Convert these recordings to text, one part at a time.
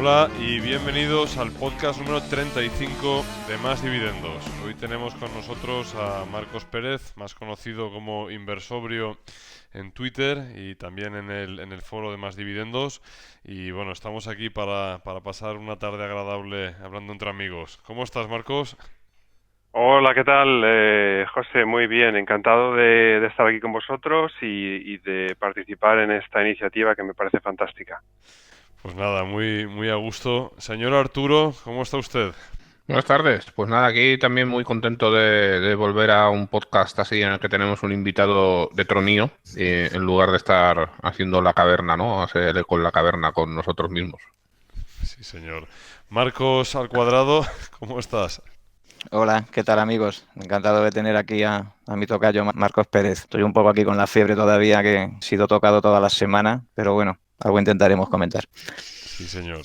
Hola y bienvenidos al podcast número 35 de Más Dividendos. Hoy tenemos con nosotros a Marcos Pérez, más conocido como Inversobrio en Twitter y también en el foro de Más Dividendos. Y bueno, estamos aquí para pasar una tarde agradable hablando entre amigos. ¿Cómo estás, Marcos? Hola, ¿qué tal? José, muy bien, encantado de estar aquí con vosotros y de participar en esta iniciativa que me parece fantástica. Pues nada, muy a gusto. Señor Arturo, ¿cómo está usted? Buenas tardes. Pues nada, aquí también muy contento de volver a un podcast así en el que tenemos un invitado de tronío, en lugar de estar haciendo la caverna, ¿no? Hacer el eco en la caverna con nosotros mismos. Sí, señor. Marcos al cuadrado, ¿cómo estás? Hola, ¿qué tal amigos? Encantado de tener aquí a mi tocayo Marcos Pérez. Estoy un poco aquí con la fiebre todavía, que he sido tocado toda la semana, pero bueno, algo intentaremos comentar. Sí, señor.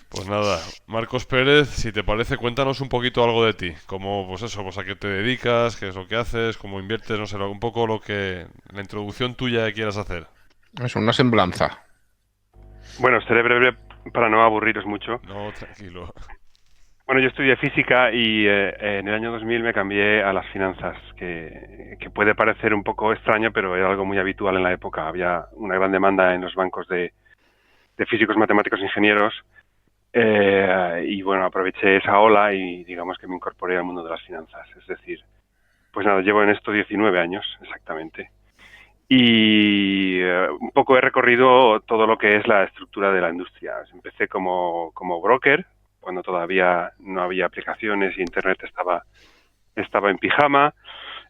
Pues nada, Marcos Pérez, si te parece, cuéntanos un poquito algo de ti. Cómo, pues eso, pues a qué te dedicas, qué es lo que haces, cómo inviertes, no sé, un poco la introducción tuya que quieras hacer. Es una semblanza. Bueno, seré breve para no aburriros mucho. No, tranquilo. Bueno, yo estudié física y en el año 2000 me cambié a las finanzas, que puede parecer un poco extraño, pero era algo muy habitual en la época. Había una gran demanda en los bancos de físicos, matemáticos e ingenieros. Y bueno, aproveché esa ola y digamos que me incorporé al mundo de las finanzas. Es decir, pues nada, llevo en esto 19 años exactamente. Y un poco he recorrido todo lo que es la estructura de la industria. Empecé como broker, cuando todavía no había aplicaciones y Internet estaba en pijama.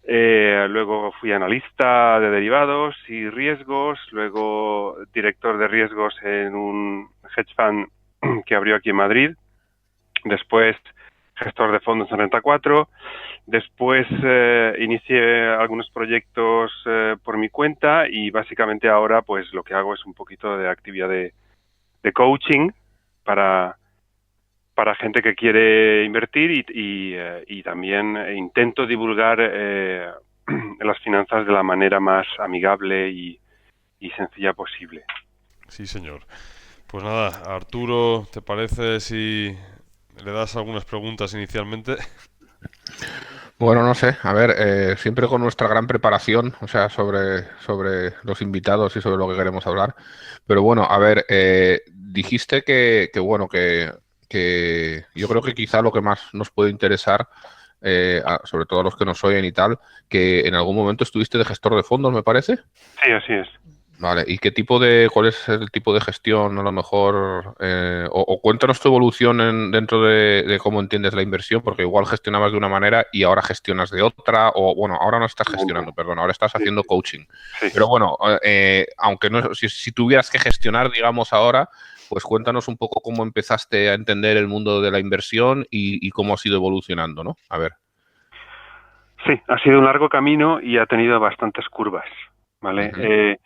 Luego fui analista de derivados y riesgos, luego director de riesgos en un hedge fund que abrió aquí en Madrid. Después gestor de fondos en Renta 4. Después inicié algunos proyectos por mi cuenta y básicamente ahora pues lo que hago es un poquito de actividad de coaching para, para gente que quiere invertir y también intento divulgar las finanzas de la manera más amigable y sencilla posible. Sí, señor. Pues nada, Arturo, ¿te parece si le das algunas preguntas inicialmente? Bueno, no sé, a ver, siempre con nuestra gran preparación, o sea, sobre los invitados y sobre lo que queremos hablar. Pero bueno, a ver, dijiste bueno, que yo creo que quizá lo que más nos puede interesar, sobre todo a los que nos oyen y tal, que en algún momento estuviste de gestor de fondos, me parece. Sí, así es. Vale, ¿y cuál es el tipo de gestión a lo mejor? O cuéntanos tu evolución dentro de cómo entiendes la inversión, porque igual gestionabas de una manera y ahora gestionas de otra, o bueno, ahora no estás gestionando, perdón, ahora estás Sí, haciendo coaching. sí. Pero bueno, aunque no, si tuvieras que gestionar, digamos, ahora, pues cuéntanos un poco cómo empezaste a entender el mundo de la inversión y cómo has ido evolucionando, ¿no? A ver. Sí, ha sido un largo camino y ha tenido bastantes curvas, ¿vale? Ujú.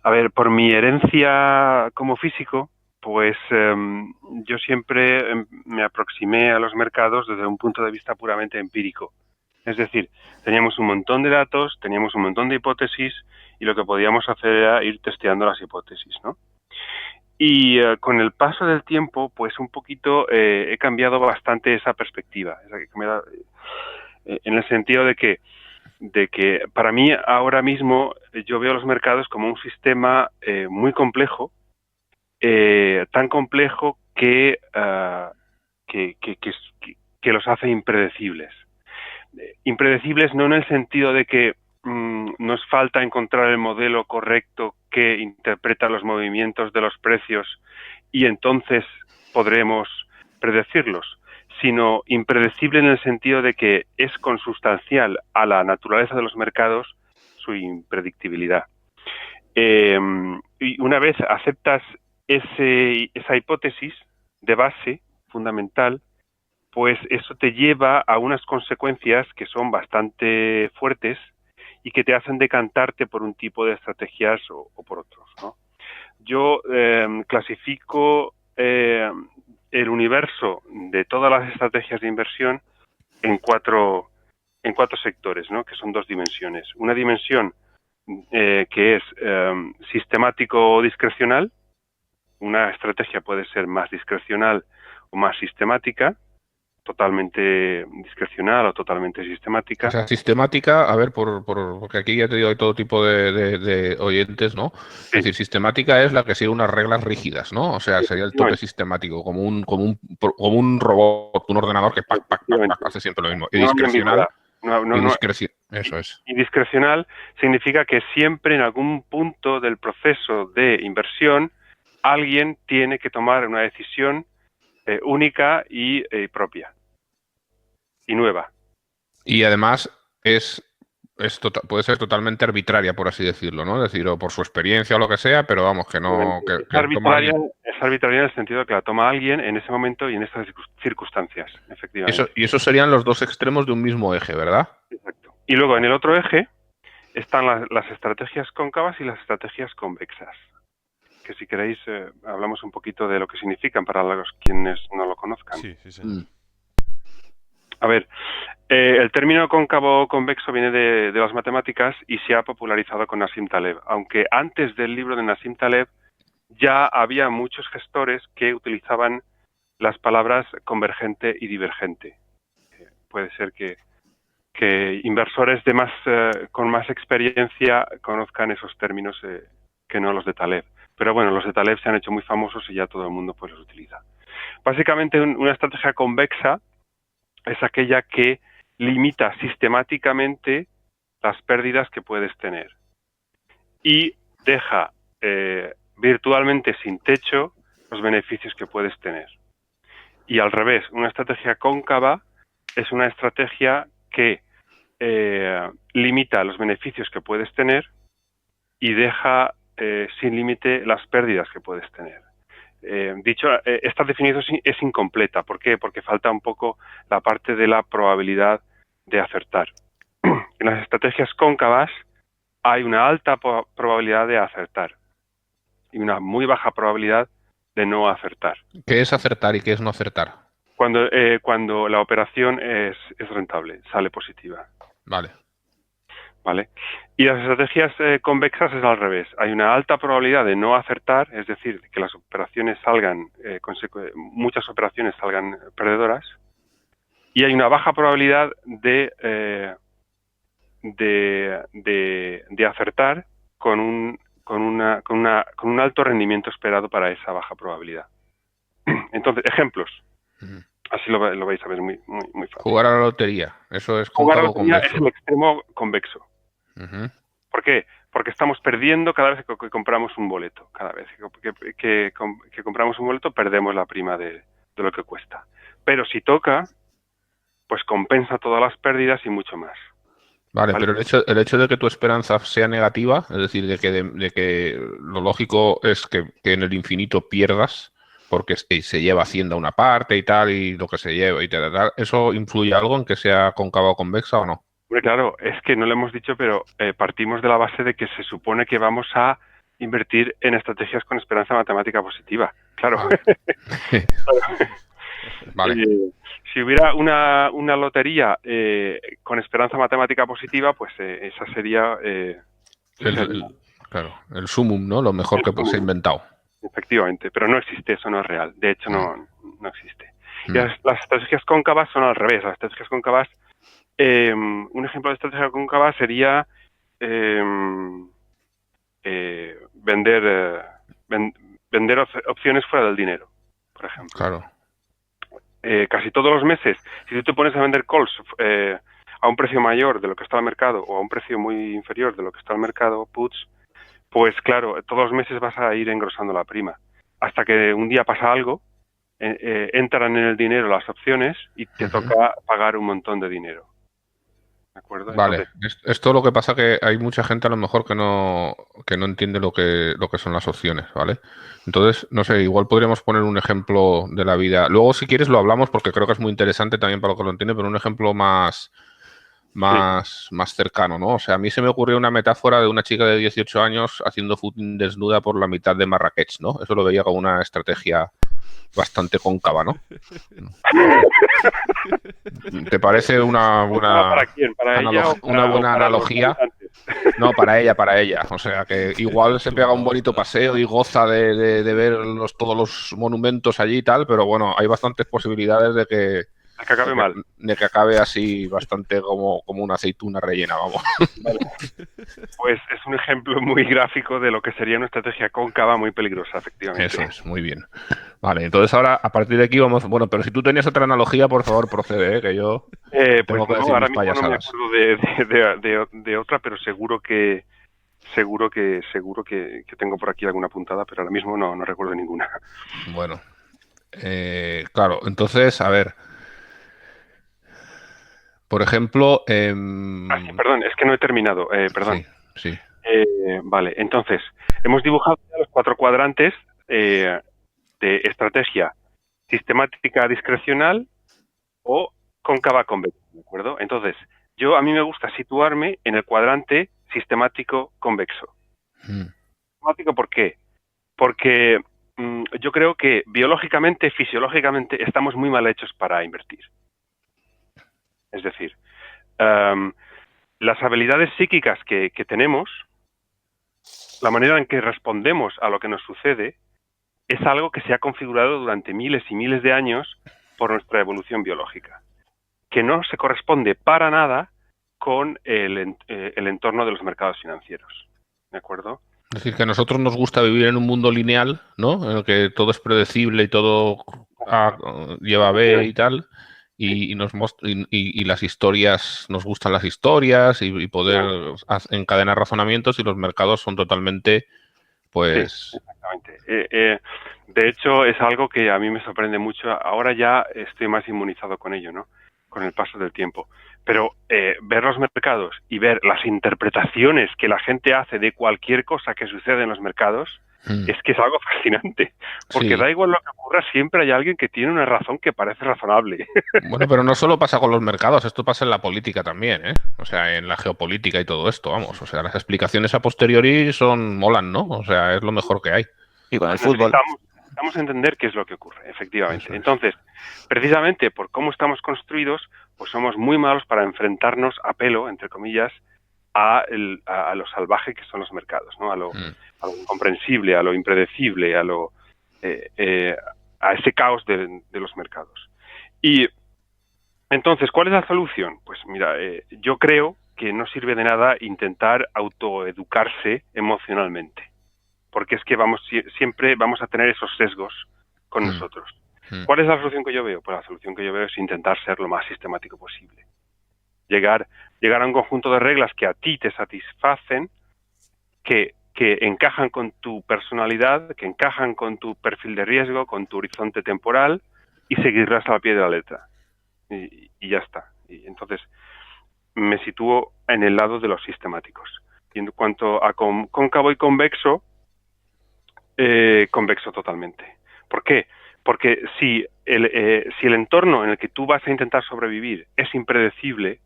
A ver, por mi herencia como físico, pues yo siempre me aproximé a los mercados desde un punto de vista puramente empírico. Es decir, teníamos un montón de datos, teníamos un montón de hipótesis y lo que podíamos hacer era ir testeando las hipótesis, ¿no? Y con el paso del tiempo, pues un poquito he cambiado bastante esa perspectiva. En el sentido de que para mí ahora mismo yo veo los mercados como un sistema muy complejo, tan complejo que los hace impredecibles. Impredecibles no en el sentido de que nos falta encontrar el modelo correcto que interpreta los movimientos de los precios y entonces podremos predecirlos, sino impredecible en el sentido de que es consustancial a la naturaleza de los mercados su impredictibilidad. Y una vez aceptas esa hipótesis de base fundamental, pues eso te lleva a unas consecuencias que son bastante fuertes y que te hacen decantarte por un tipo de estrategias o por otros, ¿no? Yo clasifico el universo de todas las estrategias de inversión en cuatro sectores, ¿no? Que son dos dimensiones. Una dimensión que es sistemático o discrecional, una estrategia puede ser más discrecional o más sistemática, totalmente discrecional o totalmente sistemática. O sea, sistemática, a ver, porque aquí ya te digo, hay todo tipo de oyentes, ¿no? Es Sí. decir, sistemática es la que sigue unas reglas rígidas, ¿no? O sea, sería el tope sistemático, como un robot, un ordenador que hace siempre lo mismo. Y discrecional. Eso es. Y discrecional significa que siempre en algún punto del proceso de inversión alguien tiene que tomar una decisión única y propia y nueva. Y además puede ser totalmente arbitraria, por así decirlo, ¿no? Es decir, o por su experiencia o lo que sea, pero vamos, que no... Es arbitraria en el sentido de que la toma alguien en ese momento y en estas circunstancias, efectivamente. Y esos serían los dos extremos de un mismo eje, ¿verdad? Exacto. Y luego en el otro eje están las estrategias cóncavas y las estrategias convexas, que si queréis hablamos un poquito de lo que significan para los quienes no lo conozcan. Sí, señor. A ver, el término cóncavo o convexo viene de las matemáticas y se ha popularizado con Nassim Taleb, aunque antes del libro de Nassim Taleb ya había muchos gestores que utilizaban las palabras convergente y divergente. Puede ser que inversores con más experiencia conozcan esos términos que no los de Taleb. Pero bueno, los de Taleb se han hecho muy famosos y ya todo el mundo pues los utiliza. Básicamente una estrategia convexa es aquella que limita sistemáticamente las pérdidas que puedes tener y deja virtualmente sin techo los beneficios que puedes tener. Y al revés, una estrategia cóncava es una estrategia que limita los beneficios que puedes tener y deja sin límite las pérdidas que puedes tener. Esta definición es incompleta. ¿Por qué? Porque falta un poco la parte de la probabilidad de acertar. En las estrategias cóncavas hay una alta probabilidad de acertar y una muy baja probabilidad de no acertar. ¿Qué es acertar y qué es no acertar? Cuando la operación es rentable, sale positiva. Vale. Y las estrategias convexas es al revés. Hay una alta probabilidad de no acertar, es decir, que las operaciones salgan, muchas operaciones salgan perdedoras, y hay una baja probabilidad de acertar con un alto rendimiento esperado para esa baja probabilidad. Entonces, ejemplos. Así lo vais a ver muy fácil. Jugar a la lotería, eso es cóncavo. Jugar a la lotería convexo. es el extremo convexo. ¿Por qué? Porque estamos perdiendo cada vez que compramos un boleto. Cada vez que compramos un boleto perdemos la prima de lo que cuesta. Pero si toca, pues compensa todas las pérdidas y mucho más. Vale, pero el hecho de que tu esperanza sea negativa, es decir, de que lo lógico es que en el infinito pierdas, porque se lleva Hacienda una parte y tal, y lo que se lleva y tal, ¿eso influye algo en que sea cóncava o convexa o no? Hombre, claro, es que no lo hemos dicho, pero partimos de la base de que se supone que vamos a invertir en estrategias con esperanza matemática positiva. Claro. Vale. Si hubiera una lotería con esperanza matemática positiva, pues esa sería... Claro, el sumum, ¿no? Lo mejor que se ha inventado. Efectivamente, pero no existe, eso no es real. De hecho, no existe. Y las estrategias cóncavas son al revés. Las estrategias cóncavas, un ejemplo de estrategia cóncava sería vender opciones fuera del dinero, por ejemplo. Claro. Casi todos los meses, si tú te pones a vender calls a un precio mayor de lo que está al mercado o a un precio muy inferior de lo que está al mercado, puts, pues claro, todos los meses vas a ir engrosando la prima. Hasta que un día pasa algo, entran en el dinero las opciones y te toca pagar un montón de dinero. ¿De acuerdo? Vale, esto lo que pasa que hay mucha gente a lo mejor que no entiende lo que son las opciones, ¿vale? Entonces, no sé, igual podríamos poner un ejemplo de la vida. Luego, si quieres, lo hablamos porque creo que es muy interesante también para lo que lo entiende, pero un ejemplo más cercano, ¿no? O sea, a mí se me ocurrió una metáfora de una chica de 18 años haciendo footing desnuda por la mitad de Marrakech, ¿no? Eso lo veía como una estrategia bastante cóncava, ¿no? ¿Te parece una buena ¿Para quién? ¿Para ella o una buena analogía? No, para ella. O sea, que igual se pega un bonito paseo y goza de ver todos los monumentos allí y tal, pero bueno, hay bastantes posibilidades de que, Que acabe mal. de que acabe así bastante como una aceituna rellena, vamos. Vale. Pues es un ejemplo muy gráfico de lo que sería una estrategia cóncava muy peligrosa, efectivamente. Eso es, muy bien. Vale, entonces ahora a partir de aquí vamos. Bueno, pero si tú tenías otra analogía, por favor, procede, que yo Pues tengo que no, decir ahora mis mismo no me payasadas. acuerdo de otra, pero seguro que tengo por aquí alguna puntada, pero ahora mismo no recuerdo ninguna. Bueno, claro, entonces, a ver, por ejemplo, Sí, perdón, es que no he terminado, perdón. sí, sí. Vale, entonces, hemos dibujado ya los 4 cuadrantes de estrategia sistemática discrecional o cóncava convexa, ¿de acuerdo? Entonces, a mí me gusta situarme en el cuadrante sistemático convexo. ¿Sistemático por qué? Porque yo creo que biológicamente, fisiológicamente, estamos muy mal hechos para invertir. Es decir, las habilidades psíquicas que tenemos, la manera en que respondemos a lo que nos sucede, es algo que se ha configurado durante miles y miles de años por nuestra evolución biológica, que no se corresponde para nada con el entorno de los mercados financieros. ¿De acuerdo? Es decir, que a nosotros nos gusta vivir en un mundo lineal, ¿no? En el que todo es predecible y todo lleva B y tal. Y las historias, nos gustan las historias y poder encadenar razonamientos, y los mercados son totalmente, pues... Sí, exactamente. De hecho, es algo que a mí me sorprende mucho. Ahora ya estoy más inmunizado con ello, ¿no? Con el paso del tiempo. Pero ver los mercados y ver las interpretaciones que la gente hace de cualquier cosa que sucede en los mercados es que es algo fascinante. Porque Sí. da igual lo que ocurra, siempre hay alguien que tiene una razón que parece razonable. Bueno, pero no solo pasa con los mercados, esto pasa en la política también, ¿eh? O sea, en la geopolítica y todo esto, vamos. O sea, las explicaciones a posteriori molan, ¿no? O sea, es lo mejor que hay. Y con el fútbol. Necesitamos entender qué es lo que ocurre, efectivamente. Es. Entonces, precisamente por cómo estamos construidos, pues somos muy malos para enfrentarnos a pelo, entre comillas, a lo salvaje que son los mercados, ¿no? A lo incomprensible, a lo impredecible, a ese caos de los mercados. Y entonces, ¿cuál es la solución? Pues mira, yo creo que no sirve de nada intentar autoeducarse emocionalmente, porque es que siempre vamos a tener esos sesgos con nosotros. ¿Cuál es la solución que yo veo? Pues la solución que yo veo es intentar ser lo más sistemático posible. Llegar a un conjunto de reglas que a ti te satisfacen, que encajan con tu personalidad, que encajan con tu perfil de riesgo, con tu horizonte temporal, y seguirlas al pie de la letra. Y ya está. Y entonces me sitúo en el lado de los sistemáticos. Y en cuanto a cóncavo y convexo, convexo totalmente. ¿Por qué? Porque si el entorno en el que tú vas a intentar sobrevivir es impredecible,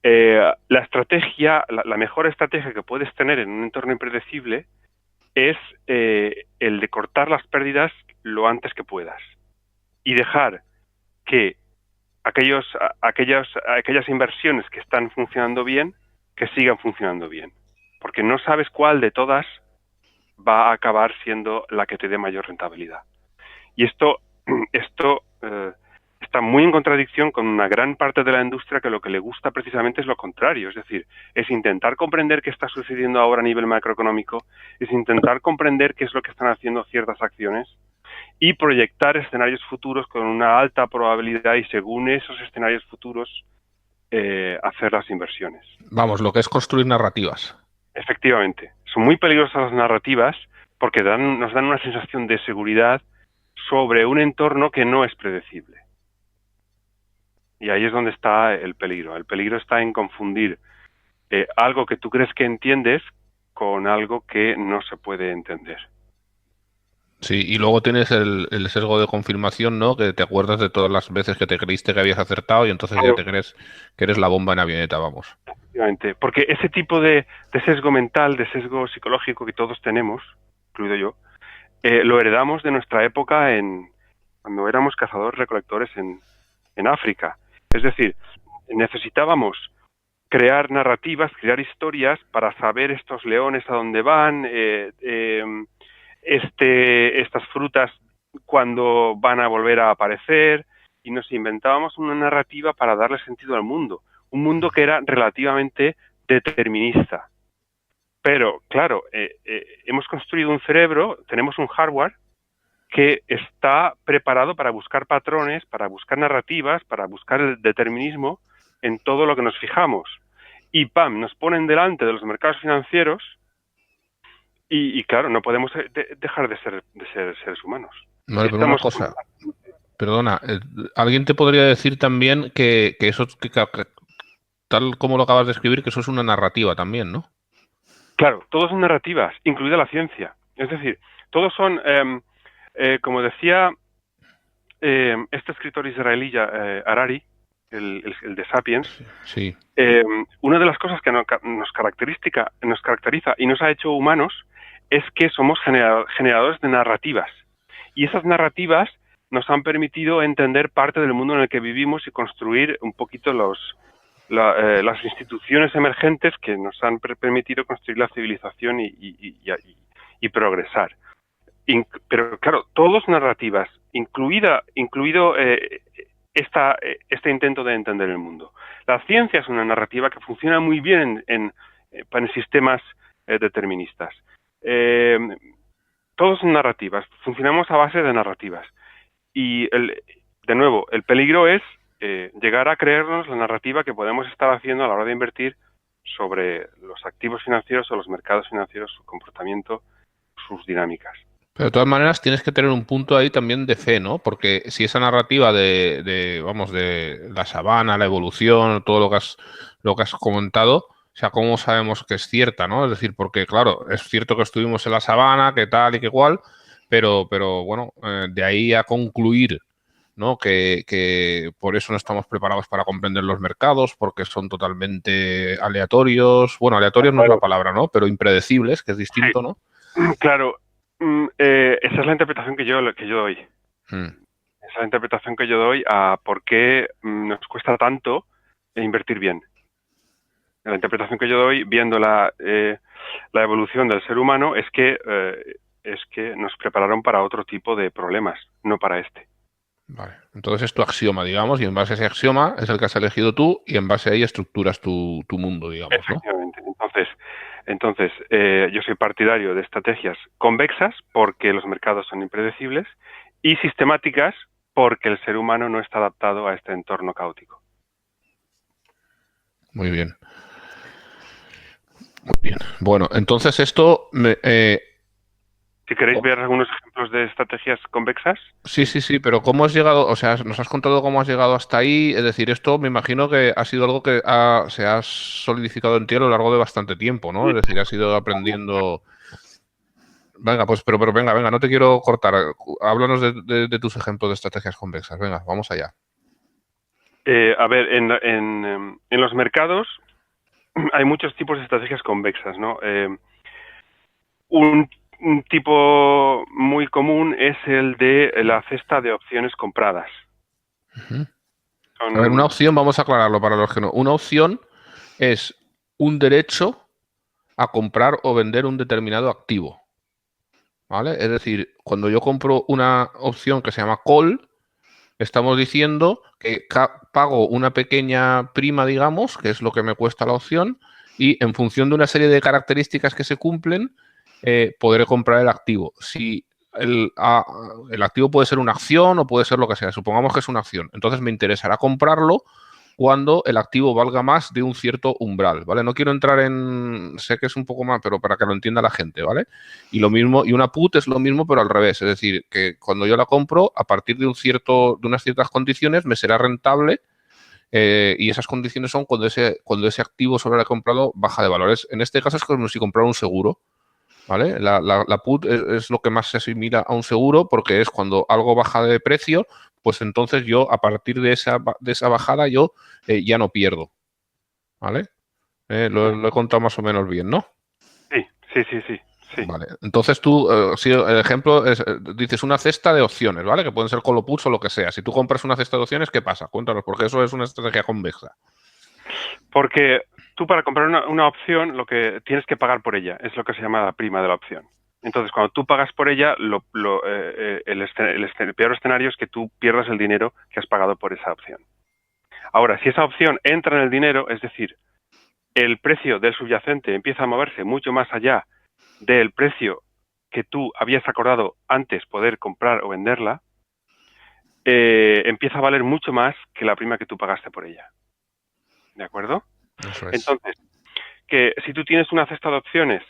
la mejor estrategia que puedes tener en un entorno impredecible es el de cortar las pérdidas lo antes que puedas y dejar que aquellas inversiones que están funcionando bien, que sigan funcionando bien. Porque no sabes cuál de todas va a acabar siendo la que te dé mayor rentabilidad. Y esto está muy en contradicción con una gran parte de la industria que lo que le gusta precisamente es lo contrario. Es decir, es intentar comprender qué está sucediendo ahora a nivel macroeconómico, es intentar comprender qué es lo que están haciendo ciertas acciones y proyectar escenarios futuros con una alta probabilidad y según esos escenarios futuros hacer las inversiones. Vamos, lo que es construir narrativas. Efectivamente. Son muy peligrosas las narrativas porque nos dan una sensación de seguridad sobre un entorno que no es predecible. Y ahí es donde está el peligro. El peligro está en confundir algo que tú crees que entiendes con algo que no se puede entender. Sí, y luego tienes el sesgo de confirmación, ¿no? Que te acuerdas de todas las veces que te creíste que habías acertado y entonces ya te crees que eres la bomba en avioneta, vamos. Efectivamente, porque ese tipo de sesgo mental, de sesgo psicológico que todos tenemos, incluido yo, lo heredamos de nuestra época cuando éramos cazadores-recolectores en África. Es decir, necesitábamos crear narrativas, crear historias para saber estos leones a dónde van, estas frutas cuándo van a volver a aparecer, y nos inventábamos una narrativa para darle sentido al mundo, un mundo que era relativamente determinista. Pero, claro, hemos construido un cerebro, tenemos un hardware que está preparado para buscar patrones, para buscar narrativas, para buscar el determinismo en todo lo que nos fijamos. Y ¡pam!, nos ponen delante de los mercados financieros y claro, no podemos dejar de ser seres humanos. Vale, pero una cosa, perdona, alguien te podría decir también que eso, que tal como lo acabas de escribir, que eso es una narrativa también, ¿no? Claro, todos son narrativas, incluida la ciencia. Es decir, todos son, como decía este escritor israelí Harari, el de Sapiens, sí. Una de las cosas que nos caracteriza y nos ha hecho humanos es que somos generadores de narrativas. Y esas narrativas nos han permitido entender parte del mundo en el que vivimos y construir un poquito las instituciones emergentes que nos han permitido construir la civilización y progresar. Pero claro, todos narrativas, incluido este intento de entender el mundo. La ciencia es una narrativa que funciona muy bien en sistemas deterministas. Todos son narrativas, funcionamos a base de narrativas. Y, de nuevo, el peligro es llegar a creernos la narrativa que podemos estar haciendo a la hora de invertir sobre los activos financieros o los mercados financieros, su comportamiento, sus dinámicas. Pero de todas maneras tienes que tener un punto ahí también de fe, ¿no? Porque si esa narrativa de la sabana, la evolución, todo lo que has comentado, o sea, ¿cómo sabemos que es cierta, no? Es decir, porque claro, es cierto que estuvimos en la sabana, que tal y que igual, pero bueno, de ahí a concluir, ¿no? Que por eso no estamos preparados para comprender los mercados, porque son totalmente aleatorios. Bueno, aleatorios no es la palabra, ¿no? Pero impredecibles, que es distinto, ¿no? Claro. Esa es la interpretación que yo doy. Esa es la interpretación que yo doy a por qué nos cuesta tanto invertir bien. La interpretación que yo doy, viendo la evolución del ser humano, es que nos prepararon para otro tipo de problemas, no para este. Vale. Entonces es tu axioma, digamos, y en base a ese axioma es el que has elegido tú y en base a ahí estructuras tu mundo, digamos, ¿no? Efectivamente. Entonces, yo soy partidario de estrategias convexas porque los mercados son impredecibles y sistemáticas porque el ser humano no está adaptado a este entorno caótico. Muy bien. Muy bien. Bueno, entonces esto... Si queréis ver algunos ejemplos de estrategias convexas. Sí, pero ¿cómo has llegado? O sea, nos has contado cómo has llegado hasta ahí. Es decir, esto me imagino que ha sido algo que se ha solidificado en ti a lo largo de bastante tiempo, ¿no? Es decir, has ido aprendiendo... Venga, pues, pero venga, no te quiero cortar. Háblanos de tus ejemplos de estrategias convexas. Venga, vamos allá. A ver, en los mercados hay muchos tipos de estrategias convexas, ¿no? Un tipo muy común es el de la cesta de opciones compradas. A ver, una opción, vamos a aclararlo para los que no. Una opción es un derecho a comprar o vender un determinado activo, ¿vale? Es decir, cuando yo compro una opción que se llama call, estamos diciendo que pago una pequeña prima, digamos, que es lo que me cuesta la opción, y en función de una serie de características que se cumplen, podré comprar el activo. Si el activo puede ser una acción o puede ser lo que sea, supongamos que es una acción, entonces me interesará comprarlo cuando el activo valga más de un cierto umbral, ¿vale? No quiero entrar sé que es un poco más, pero para que lo entienda la gente, ¿vale? Y lo mismo, y una put es lo mismo, pero al revés, es decir, que cuando yo la compro, a partir de unas ciertas condiciones, me será rentable, y esas condiciones son cuando ese activo sobre el que he comprado baja de valores. En este caso es como si comprara un seguro, ¿vale? La put es lo que más se asimila a un seguro porque es cuando algo baja de precio, pues entonces yo a partir de esa bajada yo ya no pierdo, ¿vale? Lo he contado más o menos bien, ¿no? Sí. Vale, entonces tú, el ejemplo es, dices una cesta de opciones, ¿vale? Que pueden ser call o puts o lo que sea. Si tú compras una cesta de opciones, ¿qué pasa? Cuéntanos, porque eso es una estrategia convexa. Porque tú para comprar una opción, lo que tienes que pagar por ella es lo que se llama la prima de la opción. Entonces, cuando tú pagas por ella, el peor escenario es que tú pierdas el dinero que has pagado por esa opción. Ahora, si esa opción entra en el dinero, es decir, el precio del subyacente empieza a moverse mucho más allá del precio que tú habías acordado antes poder comprar o venderla, empieza a valer mucho más que la prima que tú pagaste por ella. ¿De acuerdo? Eso es. Entonces, que si tú tienes una cesta de opciones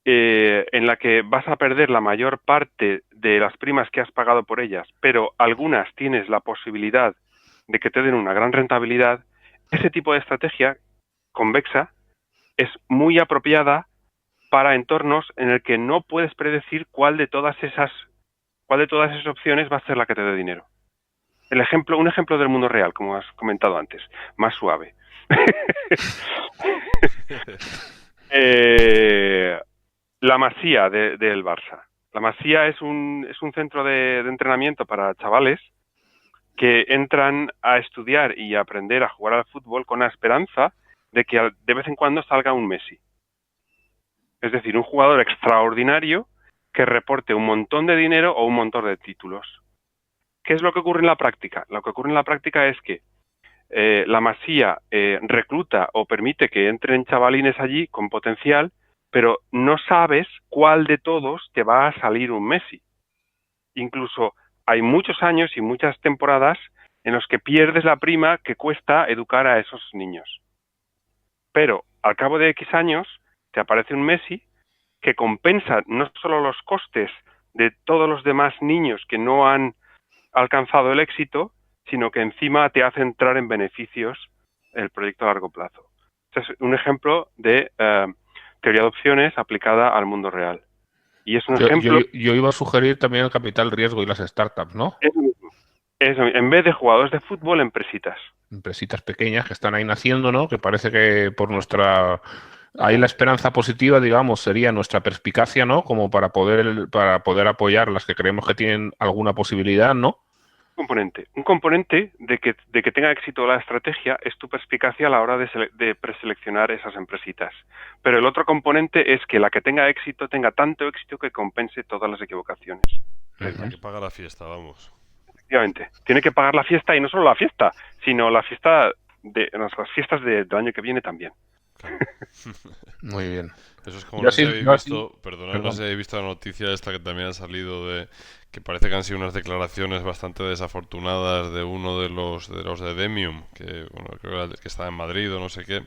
en la que vas a perder la mayor parte de las primas que has pagado por ellas, pero algunas tienes la posibilidad de que te den una gran rentabilidad, ese tipo de estrategia convexa es muy apropiada para entornos en el que no puedes predecir cuál de todas esas opciones va a ser la que te dé dinero. Un ejemplo del mundo real, como has comentado antes, más suave. La Masía del Barça. La Masía es un centro de entrenamiento para chavales que entran a estudiar y a aprender a jugar al fútbol con la esperanza de que de vez en cuando salga un Messi. Es decir, un jugador extraordinario que reporte un montón de dinero o un montón de títulos. ¿Qué es lo que ocurre en la práctica? Lo que ocurre en la práctica es que la Masía recluta o permite que entren chavalines allí con potencial, pero no sabes cuál de todos te va a salir un Messi. Incluso hay muchos años y muchas temporadas en los que pierdes la prima que cuesta educar a esos niños. Pero al cabo de X años te aparece un Messi que compensa no solo los costes de todos los demás niños que no han alcanzado el éxito, sino que encima te hace entrar en beneficios el proyecto a largo plazo. Este es un ejemplo de teoría de opciones aplicada al mundo real. Y es un ejemplo... Yo iba a sugerir también el capital riesgo y las startups, ¿no? En vez de jugadores de fútbol, empresitas. Empresitas pequeñas que están ahí naciendo, ¿no? Que parece que por nuestra... Ahí la esperanza positiva, digamos, sería nuestra perspicacia, ¿no? Como para poder apoyar las que creemos que tienen alguna posibilidad, ¿no? Un componente de que tenga éxito la estrategia es tu perspicacia a la hora de preseleccionar esas empresitas. Pero el otro componente es que la que tenga éxito tenga tanto éxito que compense todas las equivocaciones. La que paga la fiesta, vamos. Efectivamente. Tiene que pagar la fiesta, y no solo la fiesta, sino las fiestas del año que viene también. Claro. Muy bien. Eso es como no sé si habéis visto, perdonad, no sé si habéis visto la noticia esta que también ha salido de que parece que han sido unas declaraciones bastante desafortunadas de uno de los de Demium, que bueno, creo que estaba en Madrid o no sé qué,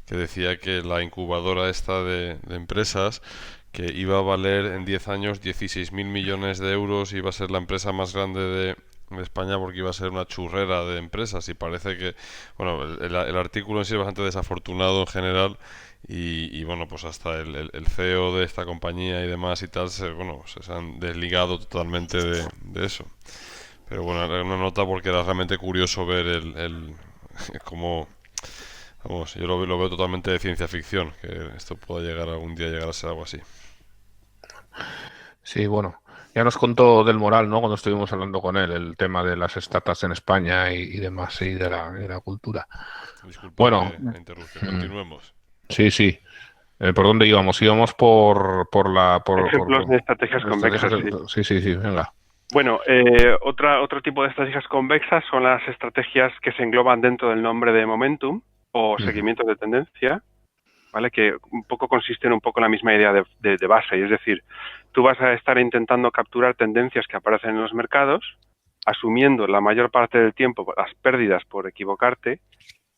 que decía que la incubadora esta de empresas que iba a valer en 10 años 16.000 millones de euros, iba a ser la empresa más grande de España porque iba a ser una churrera de empresas, y parece que, bueno, el artículo en sí es bastante desafortunado en general, y bueno, pues hasta el CEO de esta compañía y demás y tal, se han desligado totalmente de eso. Pero bueno, era una nota porque era realmente curioso ver cómo, vamos, yo lo veo totalmente de ciencia ficción, que esto pueda llegar algún día a ser algo así. Sí, bueno, ya nos contó Del Moral, ¿no? Cuando estuvimos hablando con él, el tema de las startups en España y demás, y de la cultura. Disculpa Bueno, la interrupción, continuemos. Sí. ¿Por dónde íbamos? Íbamos por ejemplos de estrategias convexas. Sí, venga. Bueno, otro tipo de estrategias convexas son las estrategias que se engloban dentro del nombre de momentum o seguimiento de tendencia, ¿vale? Que un poco consisten un poco en la misma idea de base, y es decir, tú vas a estar intentando capturar tendencias que aparecen en los mercados, asumiendo la mayor parte del tiempo las pérdidas por equivocarte,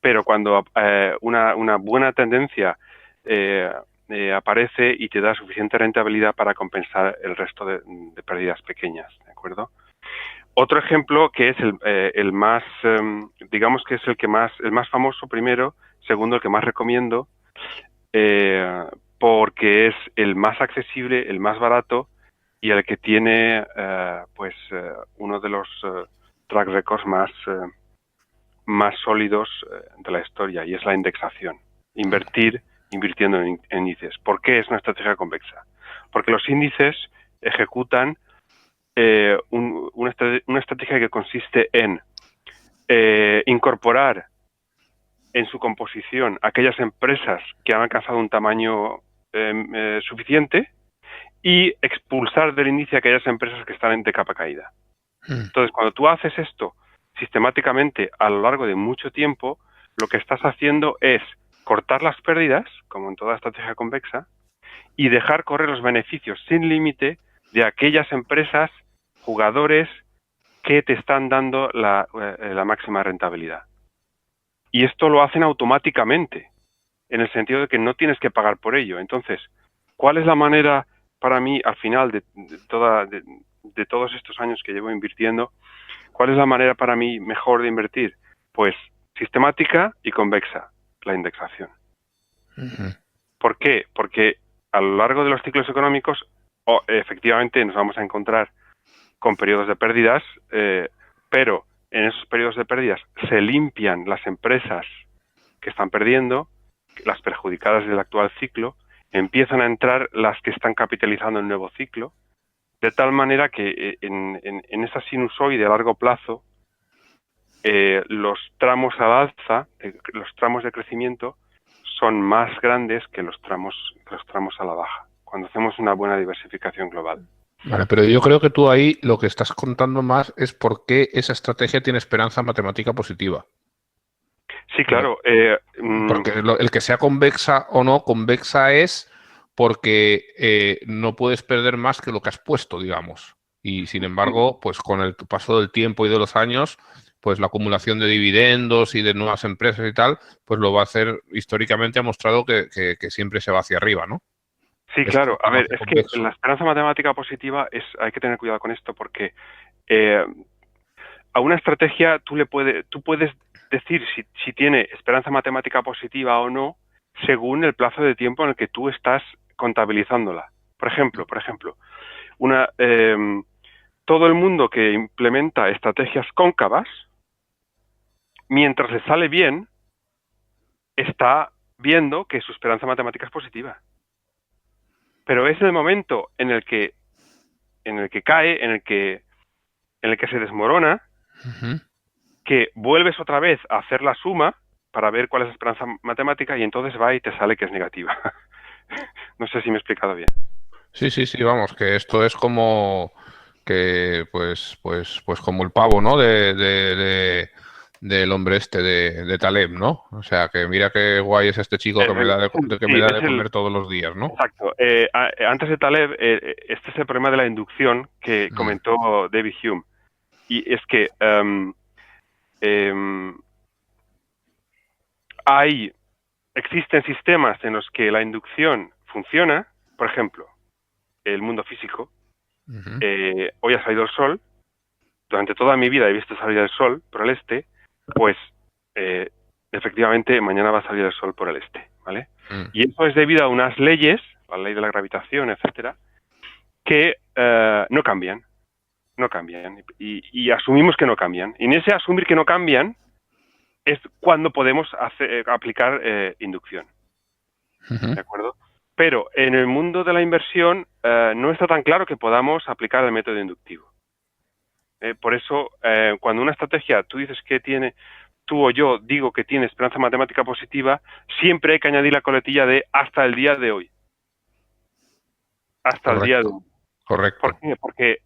pero cuando una buena tendencia aparece y te da suficiente rentabilidad para compensar el resto de pérdidas pequeñas, ¿de acuerdo? Otro ejemplo que es el más, digamos que es el más famoso primero, segundo el que más recomiendo, porque es el más accesible, el más barato y el que tiene uno de los track records más sólidos de la historia, y es la indexación. Invirtiendo en índices. ¿Por qué es una estrategia convexa? Porque los índices ejecutan una estrategia que consiste en incorporar en su composición aquellas empresas que han alcanzado un tamaño suficiente y expulsar del índice aquellas empresas que están de capa caída. Entonces, cuando tú haces esto sistemáticamente a lo largo de mucho tiempo, lo que estás haciendo es cortar las pérdidas, como en toda estrategia convexa, y dejar correr los beneficios sin límite de aquellas empresas, jugadores que te están dando la máxima rentabilidad. Y esto lo hacen automáticamente, en el sentido de que no tienes que pagar por ello. Entonces, ¿cuál es la manera para mí, al final de todos estos años que llevo invirtiendo, cuál es la manera para mí mejor de invertir? Pues sistemática y convexa, la indexación. ¿Por qué? Porque a lo largo de los ciclos económicos, efectivamente nos vamos a encontrar con periodos de pérdidas, pero en esos periodos de pérdidas se limpian las empresas que están perdiendo, las perjudicadas del actual ciclo, empiezan a entrar las que están capitalizando el nuevo ciclo, de tal manera que en esa sinusoide a largo plazo, los tramos al alza, los tramos de crecimiento, son más grandes que los tramos a la baja, cuando hacemos una buena diversificación global. Vale, pero yo creo que tú ahí lo que estás contando más es por qué esa estrategia tiene esperanza matemática positiva. Sí, claro. Porque el que sea convexa o no, convexa es porque no puedes perder más que lo que has puesto, digamos. Y sin embargo, pues con el paso del tiempo y de los años, pues la acumulación de dividendos y de nuevas empresas y tal, pues lo va a hacer, históricamente ha mostrado que siempre se va hacia arriba, ¿no? Sí, claro. A ver, es que la esperanza matemática positiva hay que tener cuidado con esto porque a una estrategia tú puedes decir si tiene esperanza matemática positiva o no según el plazo de tiempo en el que tú estás contabilizándola. Por ejemplo, todo el mundo que implementa estrategias cóncavas, mientras le sale bien, está viendo que su esperanza matemática es positiva. Pero es en el momento en el que cae, en el que se desmorona, que vuelves otra vez a hacer la suma para ver cuál es la esperanza matemática y entonces va y te sale que es negativa. No sé si me he explicado bien. Sí, vamos, que esto es como que pues como el pavo, ¿no? Del hombre de Taleb, ¿no? O sea, que mira qué guay es este chico que me da de comer todos los días, ¿no? Exacto. Antes de Taleb, este es el problema de la inducción que comentó David Hume. Y es que existen sistemas en los que la inducción funciona, por ejemplo, el mundo físico. Hoy ha salido el sol, durante toda mi vida he visto salir el sol por el este, pues efectivamente mañana va a salir el sol por el este, ¿vale? Y eso es debido a unas leyes, la ley de la gravitación, etcétera, que no cambian. Y asumimos que no cambian. Y en ese asumir que no cambian es cuando podemos aplicar inducción. ¿De acuerdo? Pero en el mundo de la inversión no está tan claro que podamos aplicar el método inductivo. Por eso, cuando una estrategia tú dices que tiene, tú o yo digo que tiene esperanza matemática positiva, siempre hay que añadir la coletilla de hasta el día de hoy. Hasta el día de hoy. Correcto. ¿Por qué? Porque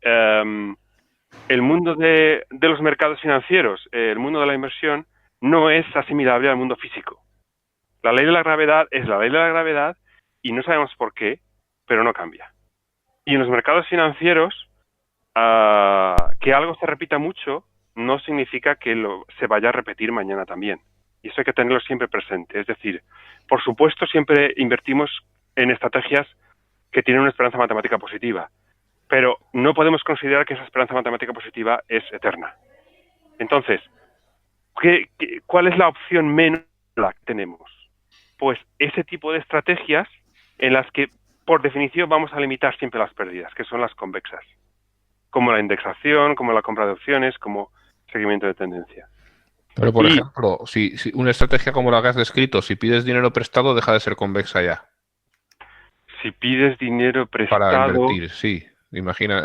el mundo de los mercados financieros, el mundo de la inversión, no es asimilable al mundo físico. La ley de la gravedad es la ley de la gravedad y no sabemos por qué, pero no cambia. Y en los mercados financieros, que algo se repita mucho no significa que se vaya a repetir mañana también. Y eso hay que tenerlo siempre presente. Es decir, por supuesto, siempre invertimos en estrategias que tienen una esperanza matemática positiva, pero no podemos considerar que esa esperanza matemática positiva es eterna. Entonces, ¿cuál es la opción menos la que tenemos? Pues ese tipo de estrategias en las que, por definición, vamos a limitar siempre las pérdidas, que son las convexas, como la indexación, como la compra de opciones, como seguimiento de tendencia. Pero, por ejemplo, si una estrategia como la que has descrito, si pides dinero prestado, deja de ser convexa ya. Si pides dinero prestado... Para invertir, sí. Imagina,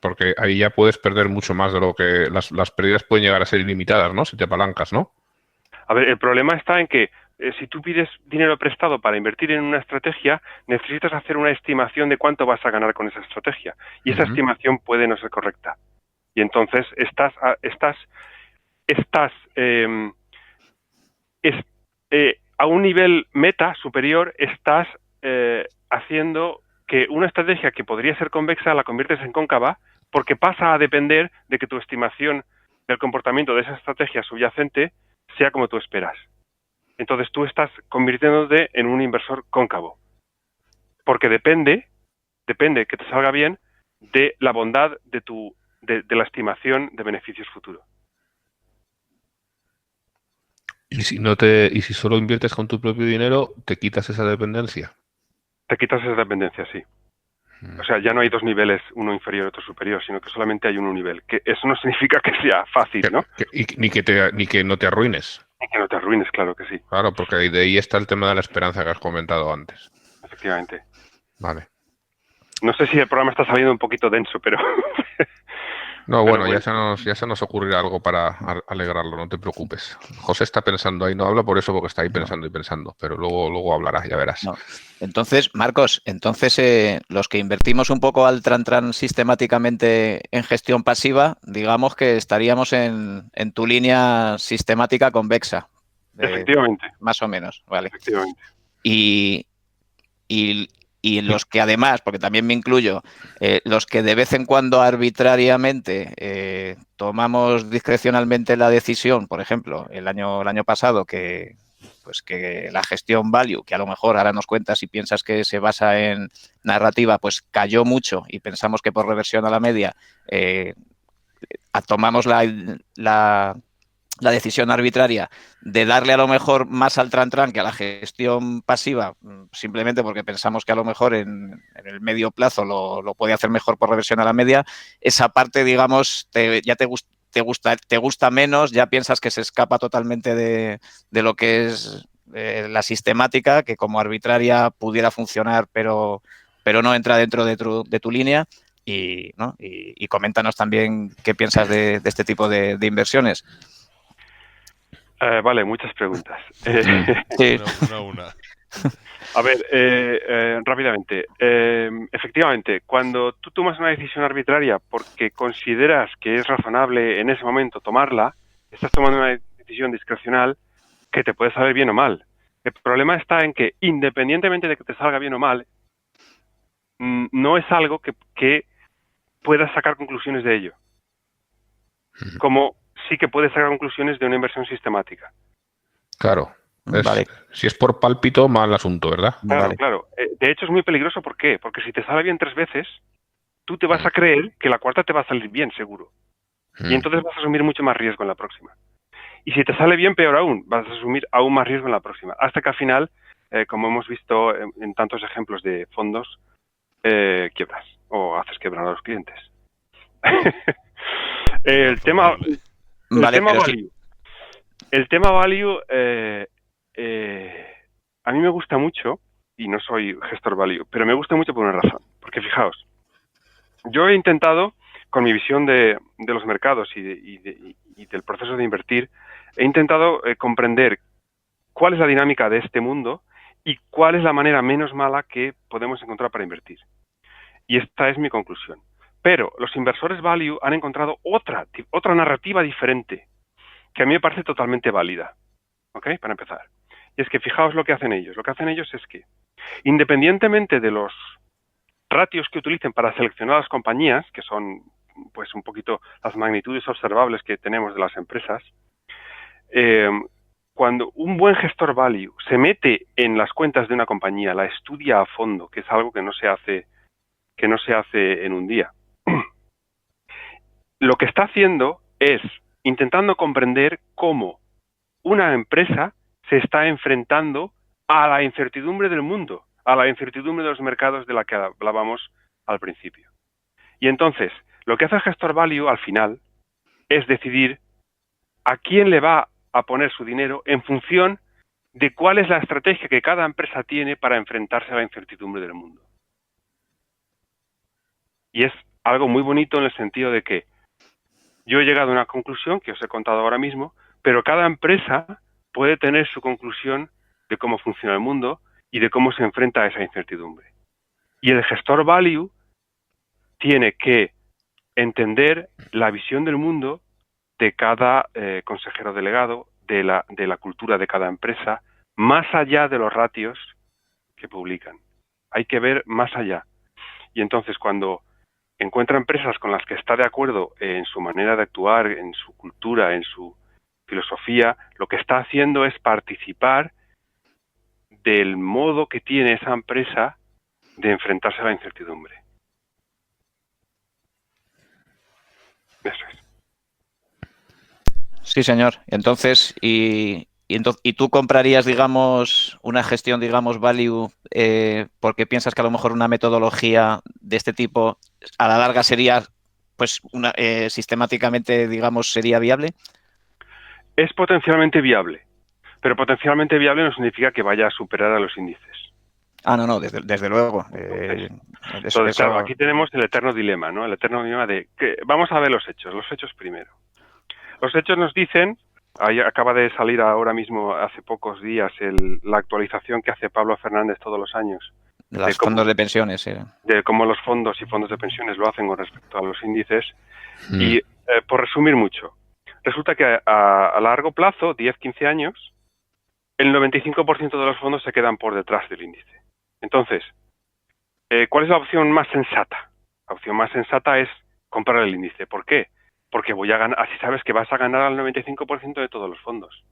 porque ahí ya puedes perder mucho más de lo que... Las pérdidas pueden llegar a ser ilimitadas, ¿no? Si te apalancas, ¿no? A ver, el problema está en que si tú pides dinero prestado para invertir en una estrategia, necesitas hacer una estimación de cuánto vas a ganar con esa estrategia. Y esa estimación puede no ser correcta. Y entonces a un nivel meta superior, estás haciendo que una estrategia que podría ser convexa la conviertes en cóncava, porque pasa a depender de que tu estimación del comportamiento de esa estrategia subyacente sea como tú esperas. Entonces tú estás convirtiéndote en un inversor cóncavo, porque depende que te salga bien de la bondad de la estimación de beneficios futuros. Y si solo inviertes con tu propio dinero, te quitas esa dependencia. Te quitas esa dependencia, sí. O sea, ya no hay dos niveles, uno inferior y otro superior, sino que solamente hay un nivel. Que eso no significa que sea fácil, ¿no? Ni que no te arruines. Y que no te arruines, claro que sí. Claro, porque de ahí está el tema de la esperanza que has comentado antes. Efectivamente. Vale. No sé si el programa está saliendo un poquito denso, pero... No, bueno, ya se nos ocurrirá algo para alegrarlo, no te preocupes. José está pensando ahí, no habla por eso, porque está ahí pensando y pensando, pero luego hablará, ya verás. No. Entonces, Marcos, los que invertimos un poco al tran sistemáticamente en gestión pasiva, digamos que estaríamos en tu línea sistemática convexa. Efectivamente. Más o menos, vale. Efectivamente. Y los que además, porque también me incluyo, los que de vez en cuando arbitrariamente tomamos discrecionalmente la decisión, por ejemplo, el año pasado que la gestión value, que a lo mejor ahora nos cuentas y piensas que se basa en narrativa, pues cayó mucho y pensamos que por reversión a la media tomamos la decisión arbitraria de darle a lo mejor más al tran que a la gestión pasiva, simplemente porque pensamos que a lo mejor en el medio plazo lo puede hacer mejor por reversión a la media, esa parte, digamos, ya te gusta menos, ya piensas que se escapa totalmente de lo que es la sistemática, que como arbitraria pudiera funcionar, pero no entra dentro de tu línea. Y coméntanos también qué piensas de este tipo de inversiones. Vale, muchas preguntas. Sí. Una. A ver, rápidamente. Efectivamente, cuando tú tomas una decisión arbitraria porque consideras que es razonable en ese momento tomarla, estás tomando una decisión discrecional que te puede salir bien o mal. El problema está en que, independientemente de que te salga bien o mal, no es algo que puedas sacar conclusiones de ello. Como sí que puedes sacar conclusiones de una inversión sistemática. Claro. Vale. Si es por pálpito, mal asunto, ¿verdad? Claro, Vale. claro. De hecho, es muy peligroso. ¿Por qué? Porque si te sale bien 3 veces, tú te vas a creer que la cuarta te va a salir bien, seguro. Y entonces vas a asumir mucho más riesgo en la próxima. Y si te sale bien, peor aún, vas a asumir aún más riesgo en la próxima. Hasta que al final, como hemos visto en tantos ejemplos de fondos, quiebras o haces quebrar a los clientes. El tema value. El tema value a mí me gusta mucho, y no soy gestor value, pero me gusta mucho por una razón. Porque fijaos, yo he intentado, con mi visión de los mercados y del proceso de invertir, he intentado comprender cuál es la dinámica de este mundo y cuál es la manera menos mala que podemos encontrar para invertir. Y esta es mi conclusión. Pero los inversores value han encontrado otra narrativa diferente, que a mí me parece totalmente válida. ¿Ok? Para empezar. Y es que fijaos lo que hacen ellos. Lo que hacen ellos es que, independientemente de los ratios que utilicen para seleccionar las compañías, que son pues un poquito las magnitudes observables que tenemos de las empresas, cuando un buen gestor value se mete en las cuentas de una compañía, la estudia a fondo, que es algo que no se hace en un día, lo que está haciendo es intentando comprender cómo una empresa se está enfrentando a la incertidumbre del mundo, a la incertidumbre de los mercados de la que hablábamos al principio. Y entonces, lo que hace el gestor value al final es decidir a quién le va a poner su dinero en función de cuál es la estrategia que cada empresa tiene para enfrentarse a la incertidumbre del mundo. Y es algo muy bonito en el sentido de que yo he llegado a una conclusión que os he contado ahora mismo, pero cada empresa puede tener su conclusión de cómo funciona el mundo y de cómo se enfrenta a esa incertidumbre. Y el gestor value tiene que entender la visión del mundo de cada consejero delegado, de la cultura de cada empresa, más allá de los ratios que publican. Hay que ver más allá. Y entonces, cuando encuentra empresas con las que está de acuerdo en su manera de actuar, en su cultura, en su filosofía, lo que está haciendo es participar del modo que tiene esa empresa de enfrentarse a la incertidumbre. Eso es. Sí, señor. Entonces, ¿y tú comprarías, digamos, una gestión, digamos, value, porque piensas que a lo mejor una metodología de este tipo a la larga sería, pues, sistemáticamente, digamos, sería viable? Es potencialmente viable, pero potencialmente viable no significa que vaya a superar a los índices. No, desde luego. Entonces, claro, aquí tenemos el eterno dilema, ¿no? El eterno dilema de que vamos a ver los hechos primero. Los hechos nos dicen, ahí acaba de salir ahora mismo, hace pocos días, la actualización que hace Pablo Fernández todos los años. De los fondos de pensiones. De cómo los fondos y fondos de pensiones lo hacen con respecto a los índices. Y, por resumir mucho, resulta que a largo plazo, 10-15 años, el 95% de los fondos se quedan por detrás del índice. Entonces, ¿cuál es la opción más sensata? La opción más sensata es comprar el índice. ¿Por qué? Porque voy a ganar, así sabes que vas a ganar al 95% de todos los fondos.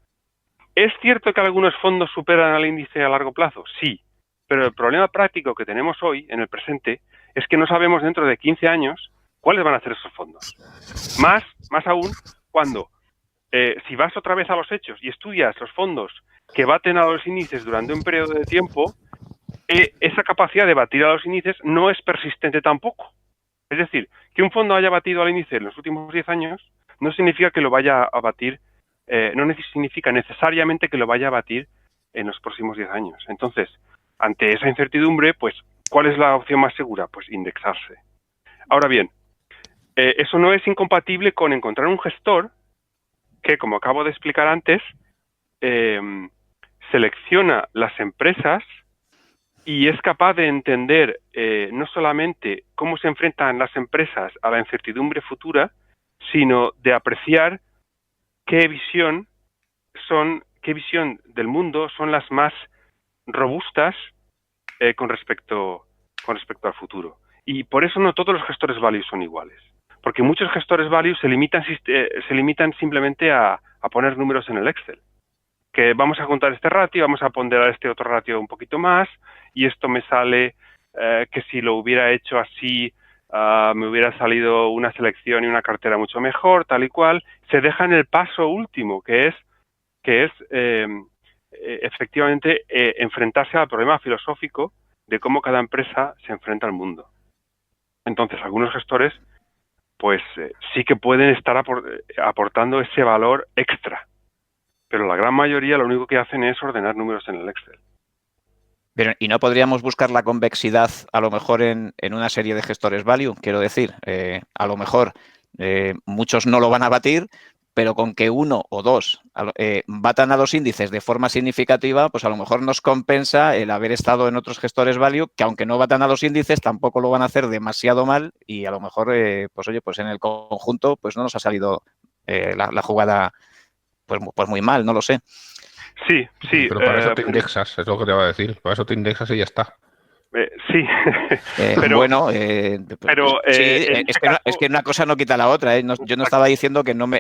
¿Es cierto que algunos fondos superan al índice a largo plazo? Sí, pero el problema práctico que tenemos hoy, en el presente, es que no sabemos dentro de 15 años cuáles van a ser esos fondos. Más aún, cuando si vas otra vez a los hechos y estudias los fondos que baten a los índices durante un periodo de tiempo, esa capacidad de batir a los índices no es persistente tampoco. Es decir, que un fondo haya batido al índice en los últimos 10 años no significa que lo vaya a batir, no significa necesariamente que lo vaya a batir en los próximos 10 años. Entonces, ante esa incertidumbre, pues, ¿cuál es la opción más segura? Pues indexarse. Ahora bien, eso no es incompatible con encontrar un gestor que, como acabo de explicar antes, selecciona las empresas y es capaz de entender no solamente cómo se enfrentan las empresas a la incertidumbre futura, sino de apreciar qué visión del mundo son las más robustas con respecto al futuro. Y por eso no todos los gestores value son iguales, porque muchos gestores value se limitan simplemente a poner números en el Excel. Que vamos a contar este ratio, vamos a ponderar este otro ratio un poquito más, y esto me sale que si lo hubiera hecho así, me hubiera salido una selección y una cartera mucho mejor, tal y cual. Se deja en el paso último, que es efectivamente enfrentarse al problema filosófico de cómo cada empresa se enfrenta al mundo. Entonces, algunos gestores pues sí que pueden estar aportando ese valor extra, pero la gran mayoría lo único que hacen es ordenar números en el Excel. Pero, ¿y no podríamos buscar la convexidad a lo mejor en una serie de gestores value? Quiero decir, a lo mejor muchos no lo van a batir, pero con que uno o dos batan a los índices de forma significativa, pues a lo mejor nos compensa el haber estado en otros gestores value que, aunque no batan a los índices, tampoco lo van a hacer demasiado mal, y a lo mejor, pues oye, pues en el conjunto pues no nos ha salido la jugada pues muy mal, no lo sé. Sí. Pero para eso te indexas, es lo que te va a decir. Para eso te indexas y ya está. Sí. Pero bueno, sí, es que una cosa no quita la otra. Yo no estaba diciendo que no me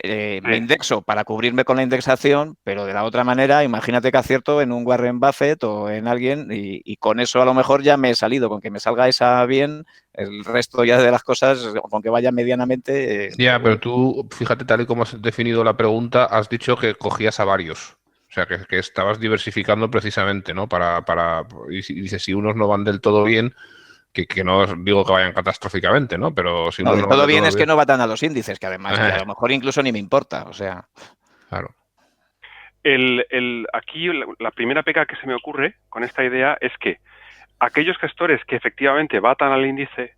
indexo para cubrirme con la indexación, pero de la otra manera, imagínate que acierto en un Warren Buffett o en alguien, y con eso a lo mejor ya me he salido. Con que me salga esa bien, el resto ya de las cosas, con que vaya medianamente. Ya, pero tú, fíjate, tal y como has definido la pregunta, has dicho que cogías a varios. O sea, que estabas diversificando precisamente, ¿no? Y dices, si unos no van del todo bien, que no os digo que vayan catastróficamente, ¿no? Pero si unos No, no van todo del bien todo es que no batan a los índices, que además que a lo mejor incluso ni me importa, o sea. Claro. Aquí la primera pega que se me ocurre con esta idea es que aquellos gestores que efectivamente batan al índice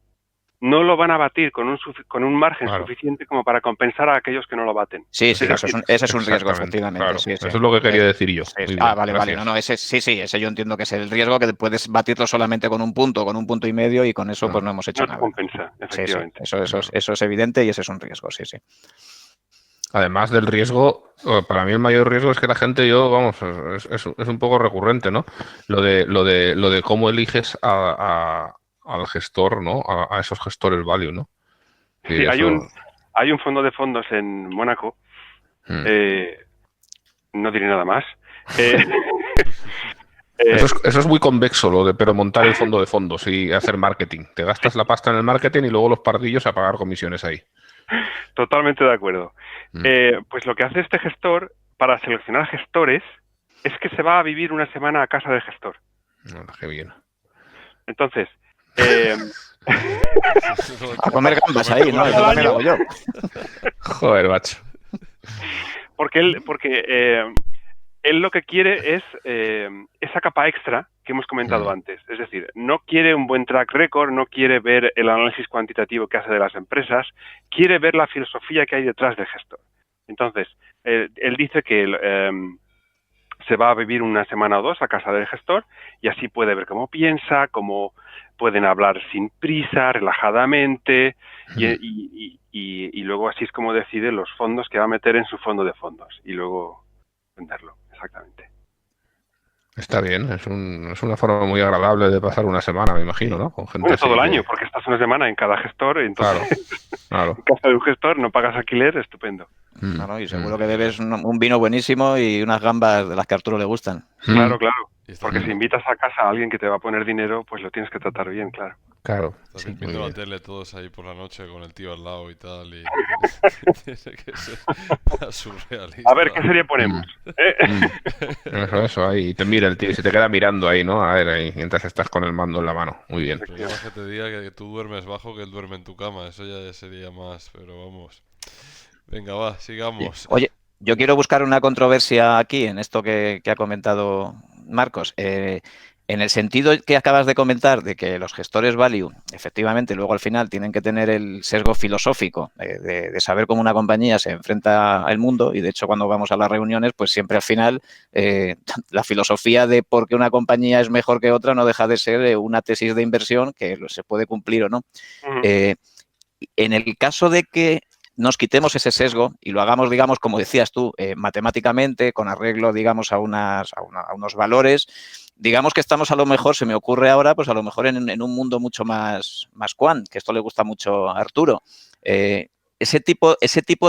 no lo van a batir con un margen Claro. suficiente como para compensar a aquellos que no lo baten. Sí, Es ese decir, es un riesgo, Exactamente, efectivamente. claro. Sí, sí. Eso es lo que quería decir yo. Sí, Muy sí. bien, Vale, gracias. no, ese yo entiendo que es el riesgo, que puedes batirlo solamente con un punto y medio, y con eso pues no hemos hecho no te nada. compensa, Sí, efectivamente. eso es evidente, y ese es un riesgo, sí, sí. Además del riesgo, para mí el mayor riesgo es que la gente, es un poco recurrente, ¿no? Lo de cómo eliges al gestor, ¿no? A esos gestores value, ¿no? Sí, Y eso, hay un fondo de fondos en Mónaco, no diré nada más. Eso es muy convexo, pero montar el fondo de fondos y hacer marketing. Te gastas la pasta en el marketing y luego los pardillos a pagar comisiones ahí. Totalmente de acuerdo. Pues lo que hace este gestor para seleccionar gestores es que se va a vivir una semana a casa del gestor. Qué bien. Entonces, A comer gambas ahí, ¿no? Eso también hago yo. Joder, macho. porque él lo que quiere es esa capa extra que hemos comentado antes. Es decir, no quiere un buen track record, no quiere ver el análisis cuantitativo que hace de las empresas, quiere ver la filosofía que hay detrás del gestor. Entonces, él dice que se va a vivir una semana o dos a casa del gestor y así puede ver cómo piensa, cómo pueden hablar sin prisa, relajadamente, y luego así es como decide los fondos que va a meter en su fondo de fondos y luego venderlo, exactamente. Está bien, es una forma muy agradable de pasar una semana, me imagino, ¿no? Con gente Bueno, todo el así año, porque estás una semana en cada gestor, entonces Claro. en casa de un gestor no pagas alquiler, estupendo. Claro, y seguro que bebes un vino buenísimo y unas gambas de las que a Arturo le gustan. Claro, claro. Y estás Porque si invitas a casa a alguien que te va a poner dinero, pues lo tienes que tratar bien, claro. Claro. Estás viendo la tele todos ahí por la noche con el tío al lado y tal, y tiene que ser surrealista. A ver, ¿qué serie ponemos? Eso, ahí. Y te mira el tío y se te queda mirando ahí, ¿no? A ver, ahí, mientras estás con el mando en la mano. Muy bien. El problema es que te diga que tú duermes bajo, que él duerme en tu cama. Eso ya sería más, pero vamos. Venga, va, sigamos. Oye, yo quiero buscar una controversia aquí en esto que ha comentado Marcos. En el sentido que acabas de comentar de que los gestores value, efectivamente, luego al final tienen que tener el sesgo filosófico de saber cómo una compañía se enfrenta al mundo, y de hecho cuando vamos a las reuniones, pues siempre al final la filosofía de por qué una compañía es mejor que otra no deja de ser una tesis de inversión que se puede cumplir o no. En el caso de que nos quitemos ese sesgo y lo hagamos, digamos, como decías tú, matemáticamente, con arreglo, digamos, a unos valores, digamos que estamos a lo mejor, se me ocurre ahora, pues a lo mejor en un mundo mucho más quant, que esto le gusta mucho a Arturo. Ese tipo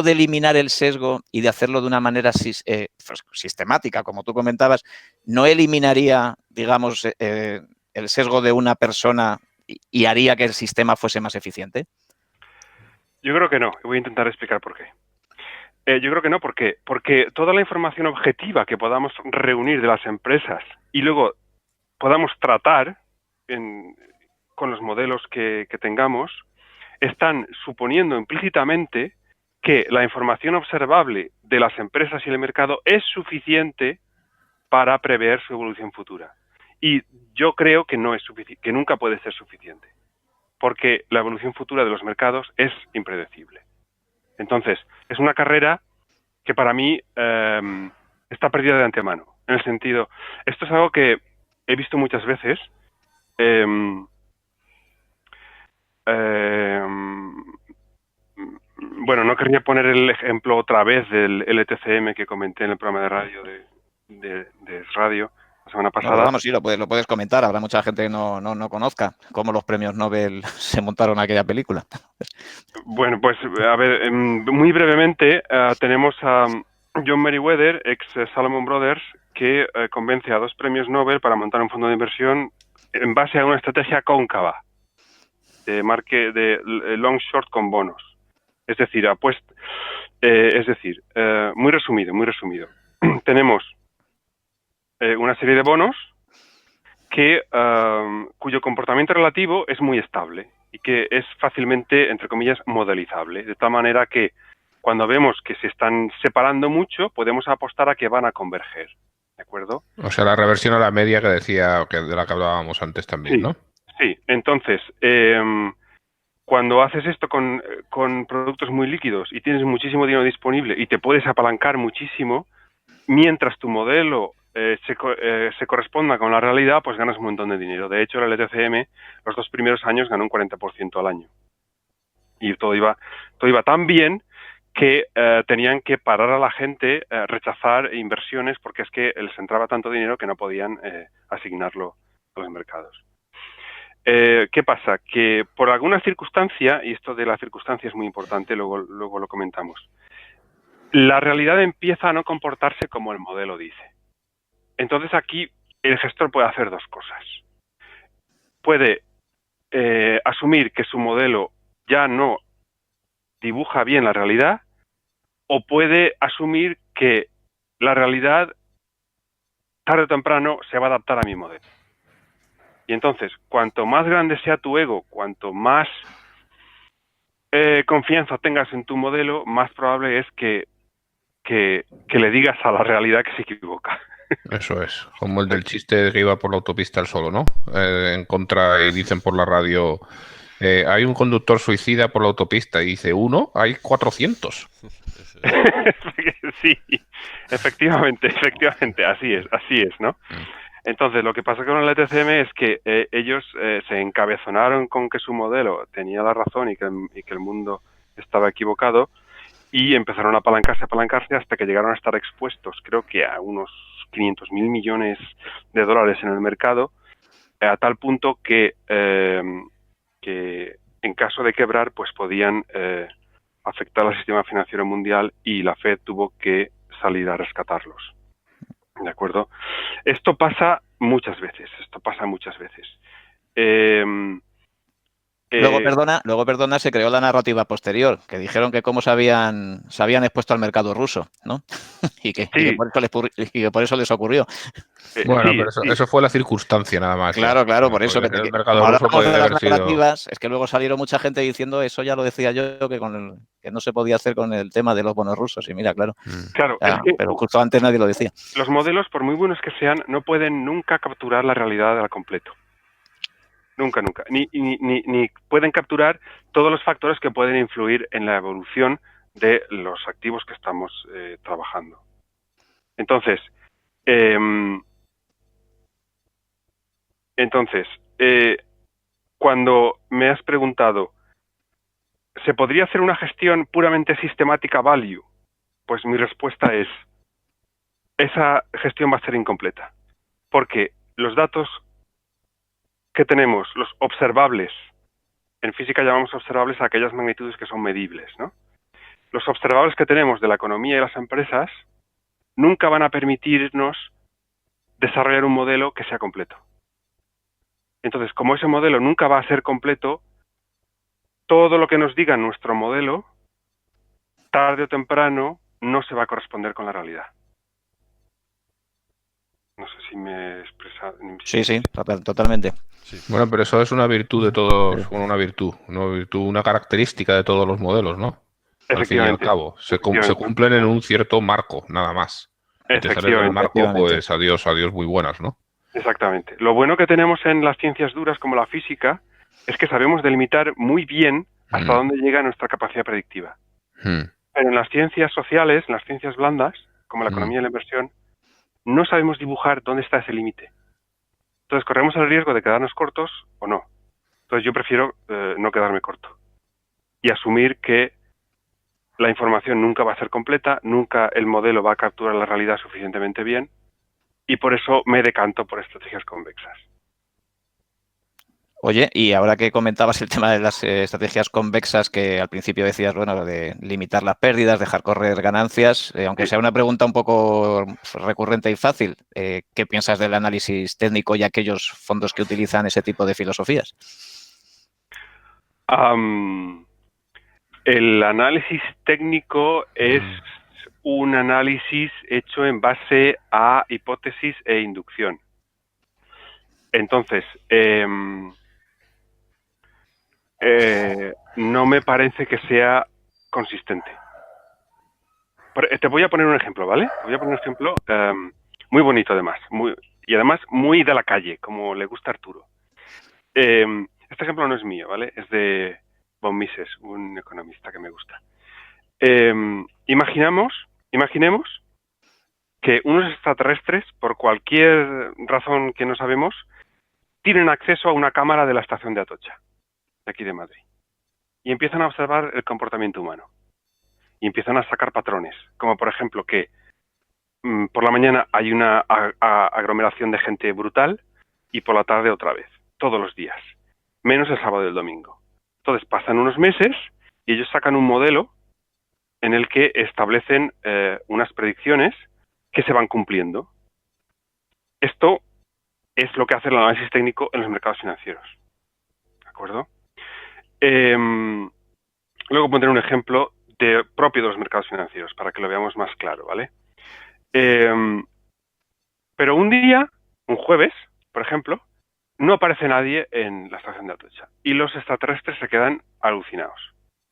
de eliminar el sesgo y de hacerlo de una manera sistemática, como tú comentabas, no eliminaría, digamos, el sesgo de una persona y haría que el sistema fuese más eficiente. Yo creo que no, y voy a intentar explicar por qué. Yo creo que no, ¿por qué? Porque toda la información objetiva que podamos reunir de las empresas y luego podamos tratar con los modelos que tengamos, están suponiendo implícitamente que la información observable de las empresas y el mercado es suficiente para prever su evolución futura. Y yo creo que no es suficiente, que nunca puede ser suficiente, porque la evolución futura de los mercados es impredecible. Entonces, es una carrera que para mí está perdida de antemano, en el sentido, esto es algo que he visto muchas veces. Bueno, no querría poner el ejemplo otra vez del LTCM que comenté en el programa de radio de radio la semana pasada. No, vamos, sí, lo puedes comentar. Habrá mucha gente que no conozca cómo los premios Nobel se montaron aquella película. Bueno, pues a ver, muy brevemente tenemos a John Meriwether, ex Salomon Brothers, que convence a 2 premios Nobel para montar un fondo de inversión en base a una estrategia cóncava de long short con bonos. Es decir, muy resumido. Tenemos una serie de bonos cuyo comportamiento relativo es muy estable y que es fácilmente, entre comillas, modelizable, de tal manera que cuando vemos que se están separando mucho, podemos apostar a que van a converger, ¿de acuerdo? O sea, la reversión a la media que decía, de la que hablábamos antes también, sí, ¿no? Sí, entonces, cuando haces esto con productos muy líquidos y tienes muchísimo dinero disponible y te puedes apalancar muchísimo, mientras tu modelo se corresponda con la realidad, pues ganas un montón de dinero. De hecho, el LTCM los 2 primeros años ganó un 40% al año. Y todo iba tan bien que tenían que parar a la gente, rechazar inversiones, porque es que les entraba tanto dinero que no podían asignarlo a los mercados. ¿Qué pasa? Que por alguna circunstancia, y esto de la circunstancia es muy importante, luego lo comentamos, la realidad empieza a no comportarse como el modelo dice. Entonces aquí el gestor puede hacer 2 cosas. Puede asumir que su modelo ya no dibuja bien la realidad, o puede asumir que la realidad tarde o temprano se va a adaptar a mi modelo. Y entonces, cuanto más grande sea tu ego, cuanto más confianza tengas en tu modelo, más probable es que le digas a la realidad que se equivoca. Eso es, como el del chiste que iba por la autopista el solo, ¿no? En contra, y dicen por la radio, hay un conductor suicida por la autopista, y dice, uno, hay 400. Sí, efectivamente, así es, ¿no? Entonces, lo que pasa con el ETCM es que ellos se encabezonaron con que su modelo tenía la razón y que el mundo estaba equivocado, y empezaron a apalancarse hasta que llegaron a estar expuestos, creo que a unos 500.000 millones de dólares en el mercado, a tal punto que en caso de quebrar, pues podían afectar al sistema financiero mundial, y la Fed tuvo que salir a rescatarlos. ¿De acuerdo? Esto pasa muchas veces. Luego, perdona, se creó la narrativa posterior, que dijeron que cómo se habían expuesto al mercado ruso, ¿no? y que por eso les ocurrió. Bueno, pero eso fue la circunstancia nada más. Claro, por eso. Que el mercado ruso hablamos de podía las haber sido... narrativas, es que luego salieron mucha gente diciendo eso, ya lo decía yo, que que no se podía hacer con el tema de los bonos rusos. Y mira, claro. Claro, pero justo antes nadie lo decía. Los modelos, por muy buenos que sean, no pueden nunca capturar la realidad al completo. Nunca. Ni pueden capturar todos los factores que pueden influir en la evolución de los activos que estamos trabajando. Entonces, cuando me has preguntado, ¿se podría hacer una gestión puramente sistemática value? Pues mi respuesta es, esa gestión va a ser incompleta, porque los datos que tenemos, los observables, en física llamamos observables a aquellas magnitudes que son medibles, ¿no? Los observables que tenemos de la economía y las empresas nunca van a permitirnos desarrollar un modelo que sea completo. Entonces, como ese modelo nunca va a ser completo, todo lo que nos diga nuestro modelo, tarde o temprano, no se va a corresponder con la realidad. No sé si me he expresado. Sí, totalmente. Sí. Bueno, pero eso es una virtud de todos, una característica de todos los modelos, ¿no? Al fin y al cabo, se cumplen en un cierto marco, nada más. Si te sales del marco, pues adiós, muy buenas, ¿no? Exactamente. Lo bueno que tenemos en las ciencias duras como la física es que sabemos delimitar muy bien hasta dónde llega nuestra capacidad predictiva. Pero en las ciencias sociales, en las ciencias blandas, como la economía y la inversión, no sabemos dibujar dónde está ese límite. Entonces corremos el riesgo de quedarnos cortos o no. Entonces yo prefiero no quedarme corto y asumir que la información nunca va a ser completa, nunca el modelo va a capturar la realidad suficientemente bien, y por eso me decanto por estrategias convexas. Oye, y ahora que comentabas el tema de las estrategias convexas, que al principio decías, bueno, de limitar las pérdidas, dejar correr ganancias, aunque sea una pregunta un poco recurrente y fácil, ¿qué piensas del análisis técnico y aquellos fondos que utilizan ese tipo de filosofías? El análisis técnico es un análisis hecho en base a hipótesis e inducción. Entonces, no me parece que sea consistente. Te voy a poner un ejemplo, ¿vale? Te voy a poner un ejemplo muy bonito además, y además muy de la calle, como le gusta a Arturo. Este ejemplo no es mío, ¿vale? Es de von Mises, un economista que me gusta. Imaginemos que unos extraterrestres, por cualquier razón que no sabemos, tienen acceso a una cámara de la estación de Atocha, de aquí de Madrid, y empiezan a observar el comportamiento humano. Y empiezan a sacar patrones, como por ejemplo que por la mañana hay una aglomeración de gente brutal y por la tarde otra vez, todos los días, menos el sábado y el domingo. Entonces pasan unos meses y ellos sacan un modelo en el que establecen unas predicciones que se van cumpliendo. Esto es lo que hace el análisis técnico en los mercados financieros. ¿De acuerdo? Luego pondré un ejemplo propio de los mercados financieros para que lo veamos más claro, ¿vale? Pero un día, un jueves, por ejemplo, no aparece nadie en la estación de Atocha y los extraterrestres se quedan alucinados.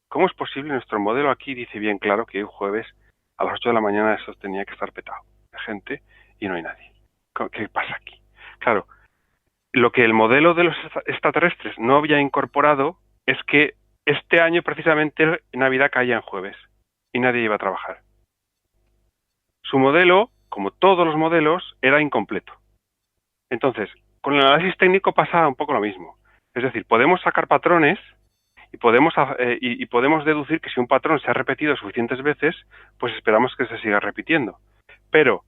¿Cómo es posible? Nuestro modelo aquí dice bien claro que un jueves a las 8 de la mañana eso tenía que estar petado de gente y no hay nadie. ¿Qué pasa aquí? Claro, lo que el modelo de los extraterrestres no había incorporado es que este año precisamente Navidad caía en jueves y nadie iba a trabajar. Su modelo, como todos los modelos, era incompleto. Entonces, con el análisis técnico pasa un poco lo mismo. Es decir, podemos sacar patrones y podemos deducir que si un patrón se ha repetido suficientes veces, pues esperamos que se siga repitiendo. Pero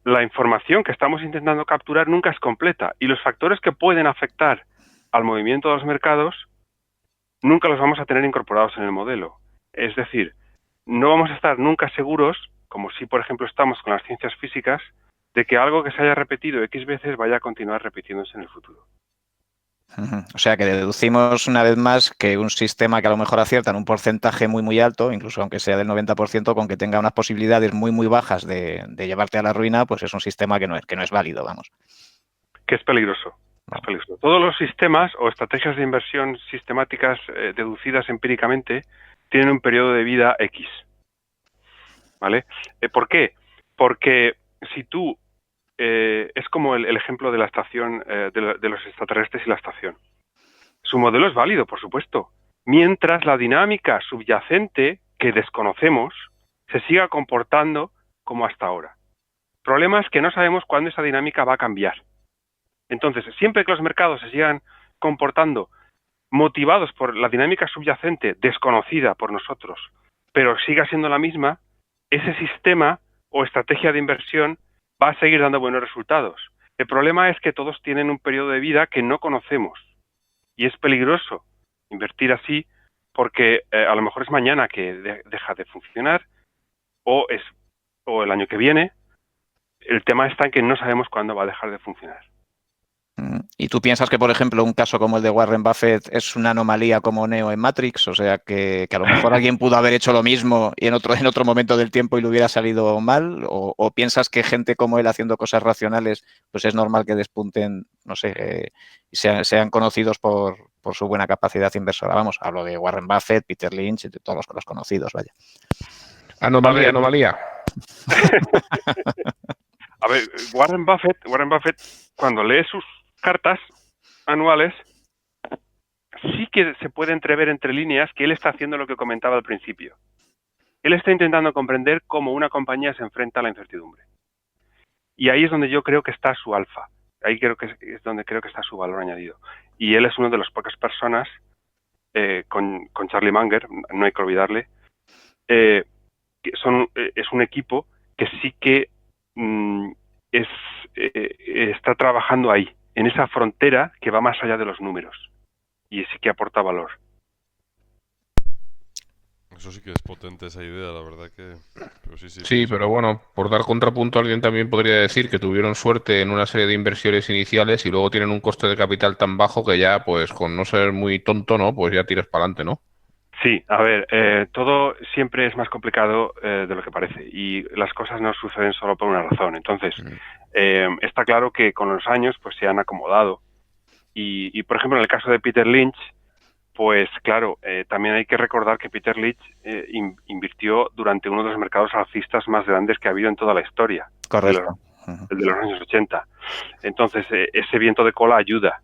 la información que estamos intentando capturar nunca es completa y los factores que pueden afectar al movimiento de los mercados nunca los vamos a tener incorporados en el modelo. Es decir, no vamos a estar nunca seguros, como si por ejemplo estamos con las ciencias físicas, de que algo que se haya repetido X veces vaya a continuar repitiéndose en el futuro. O sea que deducimos una vez más que un sistema que a lo mejor acierta en un porcentaje muy muy alto, incluso aunque sea del 90%, con que tenga unas posibilidades muy muy bajas de llevarte a la ruina, pues es un sistema que no es válido, vamos. Que es peligroso. Es peligroso. Todos los sistemas o estrategias de inversión sistemáticas deducidas empíricamente tienen un periodo de vida X. ¿Vale? ¿Por qué? Porque si tú es como el ejemplo de la estación de los extraterrestres y la estación. Su modelo es válido, por supuesto, mientras la dinámica subyacente que desconocemos se siga comportando como hasta ahora. El problema es que no sabemos cuándo esa dinámica va a cambiar. Entonces, siempre que los mercados se sigan comportando motivados por la dinámica subyacente desconocida por nosotros, pero siga siendo la misma, ese sistema o estrategia de inversión va a seguir dando buenos resultados. El problema es que todos tienen un periodo de vida que no conocemos y es peligroso invertir así porque a lo mejor es mañana que deja de funcionar o el año que viene. El tema está en que no sabemos cuándo va a dejar de funcionar. ¿Y tú piensas que, por ejemplo, un caso como el de Warren Buffett es una anomalía como Neo en Matrix? O sea, que a lo mejor alguien pudo haber hecho lo mismo y en otro momento del tiempo y le hubiera salido mal. ¿O piensas que gente como él haciendo cosas racionales, pues es normal que despunten, no sé, y sean conocidos por su buena capacidad inversora? Vamos, hablo de Warren Buffett, Peter Lynch, de todos los conocidos, vaya. Anomalía. A ver, Warren Buffett, cuando lee sus cartas anuales, sí que se puede entrever entre líneas que él está haciendo lo que comentaba al principio. Él está intentando comprender cómo una compañía se enfrenta a la incertidumbre. Y ahí es donde yo creo que está su alfa. Ahí creo que es donde creo que está su valor añadido. Y él es una de las pocas personas, con Charlie Munger, no hay que olvidarle, que es un equipo que sí que está trabajando ahí, en esa frontera que va más allá de los números y sí que aporta valor. Eso sí que es potente esa idea, la verdad que... Pero Sí, pero bueno, por dar contrapunto, alguien también podría decir que tuvieron suerte en una serie de inversiones iniciales y luego tienen un coste de capital tan bajo que ya, pues con no ser muy tonto, ¿no? Pues ya tiras para adelante, ¿no? Sí, a ver, todo siempre es más complicado de lo que parece y las cosas no suceden solo por una razón. Entonces, está claro que con los años pues se han acomodado y por ejemplo, en el caso de Peter Lynch, pues claro, también hay que recordar que Peter Lynch invirtió durante uno de los mercados alcistas más grandes que ha habido en toda la historia. Correcto. El de los años 80. Entonces, ese viento de cola ayuda.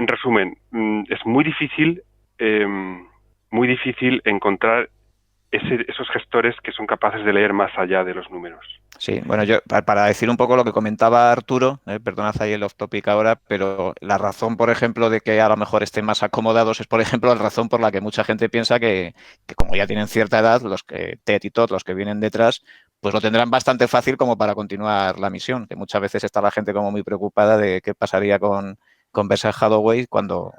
en resumen, es muy difícil encontrar esos gestores que son capaces de leer más allá de los números. Sí, bueno, yo para decir un poco lo que comentaba Arturo, perdonad ahí el off topic ahora, pero la razón, por ejemplo, de que a lo mejor estén más acomodados es, por ejemplo, la razón por la que mucha gente piensa que como ya tienen cierta edad, los que Ted y Todd, los que vienen detrás, pues lo tendrán bastante fácil como para continuar la misión, que muchas veces está la gente como muy preocupada de qué pasaría con Berkshire Hathaway cuando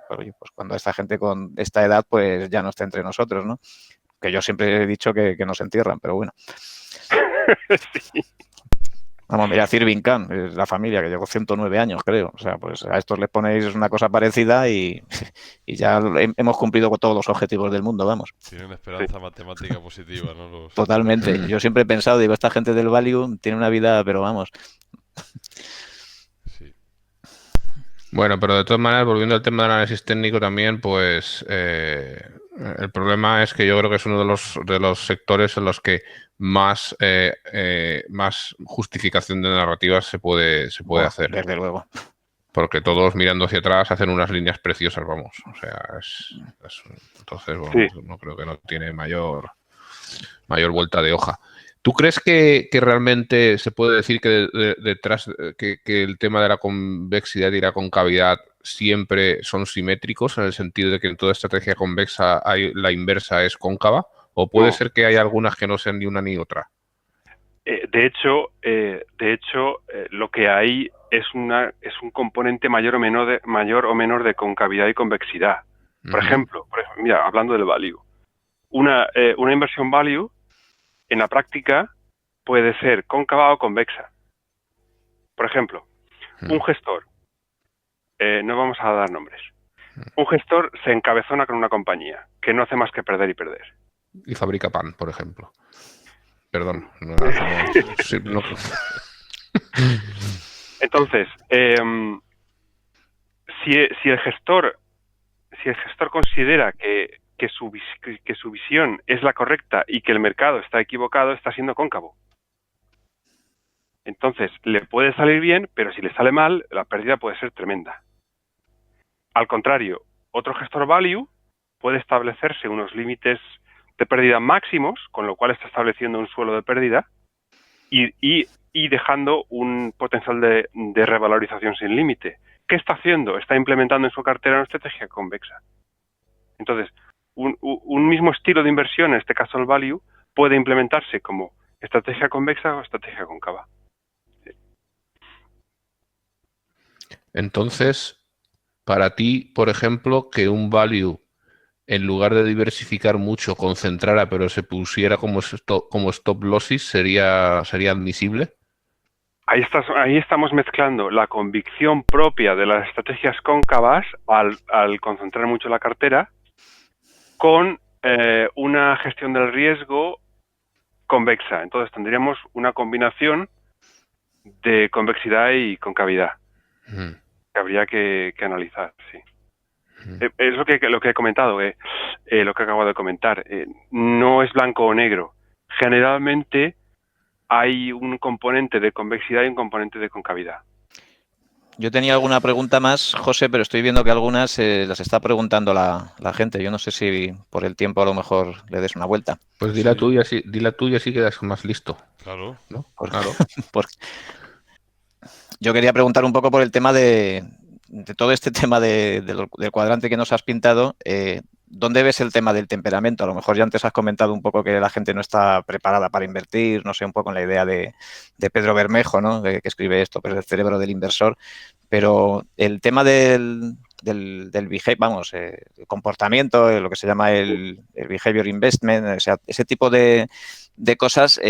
esta gente con esta edad pues ya no esté entre nosotros, ¿no? Que yo siempre he dicho que no se entierran, pero bueno. Sí. Vamos, mira, Irving Khan, la familia que llegó 109 años, creo. O sea, pues a estos les ponéis una cosa parecida y ya hemos cumplido con todos los objetivos del mundo, vamos. Tienen esperanza matemática positiva, ¿no? Totalmente. Yo siempre he pensado, digo, esta gente del Value tiene una vida, pero vamos. Sí. Bueno, pero de todas maneras, volviendo al tema del análisis técnico también, pues el problema es que yo creo que es uno de los sectores en los que más justificación de narrativas se puede hacer. Desde luego. Porque todos mirando hacia atrás hacen unas líneas preciosas, vamos. O sea, entonces, bueno, Sí. no creo que no tiene mayor vuelta de hoja. ¿Tú crees que realmente se puede decir que detrás que el tema de la convexidad y la concavidad siempre son simétricos, en el sentido de que en toda estrategia convexa la inversa es cóncava? ¿O puede ser que hay algunas que no sean ni una ni otra? De hecho, lo que hay es un componente mayor o menor de concavidad y convexidad. Por ejemplo, mira, hablando del value, una inversión value en la práctica puede ser cóncava o convexa. Por ejemplo, un gestor, no vamos a dar nombres, un gestor se encabezona con una compañía que no hace más que perder y perder. Y fabrica pan, por ejemplo. Perdón. Entonces, si el gestor considera que su visión es la correcta y que el mercado está equivocado, está siendo cóncavo. Entonces, le puede salir bien, pero si le sale mal, la pérdida puede ser tremenda. Al contrario, otro gestor value puede establecerse unos límites de pérdida máximos, con lo cual está estableciendo un suelo de pérdida y dejando un potencial de revalorización sin límite. ¿Qué está haciendo? Está implementando en su cartera una estrategia convexa. Entonces, un mismo estilo de inversión, en este caso el value, puede implementarse como estrategia convexa o estrategia cóncava. Entonces, para ti, por ejemplo, que un value, en lugar de diversificar mucho, concentrara, pero se pusiera como stop losses, ¿sería admisible? Ahí estamos mezclando la convicción propia de las estrategias cóncavas al concentrar mucho la cartera con una gestión del riesgo convexa. Entonces tendríamos una combinación de convexidad y concavidad que habría que analizar, sí. Es lo que he comentado, lo que acabo de comentar. No es blanco o negro. Generalmente hay un componente de convexidad y un componente de concavidad. Yo tenía alguna pregunta más, José, pero estoy viendo que algunas las está preguntando la gente. Yo no sé si por el tiempo a lo mejor le des una vuelta. Pues di la tuya, sí quedas más listo. Claro. ¿No? Claro. Yo quería preguntar un poco por el tema de todo este tema del cuadrante que nos has pintado. ¿Dónde ves el tema del temperamento? A lo mejor ya antes has comentado un poco que la gente no está preparada para invertir, no sé, un poco en la idea de Pedro Bermejo, ¿no? Que escribe esto, pero el cerebro del inversor. Pero el tema del behavior, vamos, el comportamiento, lo que se llama el behavior investment, o sea, ese tipo de cosas,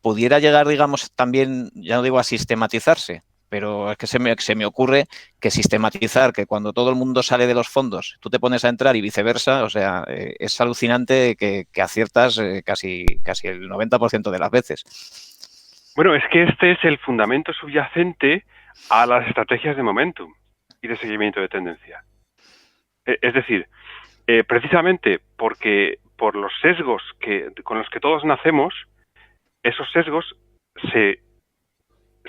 pudiera llegar, digamos, también, ya no digo a sistematizarse, pero es que se me ocurre que sistematizar, que cuando todo el mundo sale de los fondos, tú te pones a entrar y viceversa, o sea, es alucinante que aciertas casi el 90% de las veces. Bueno, es que este es el fundamento subyacente a las estrategias de momentum y de seguimiento de tendencia. Es decir, precisamente porque por los sesgos con los que todos nacemos, esos sesgos se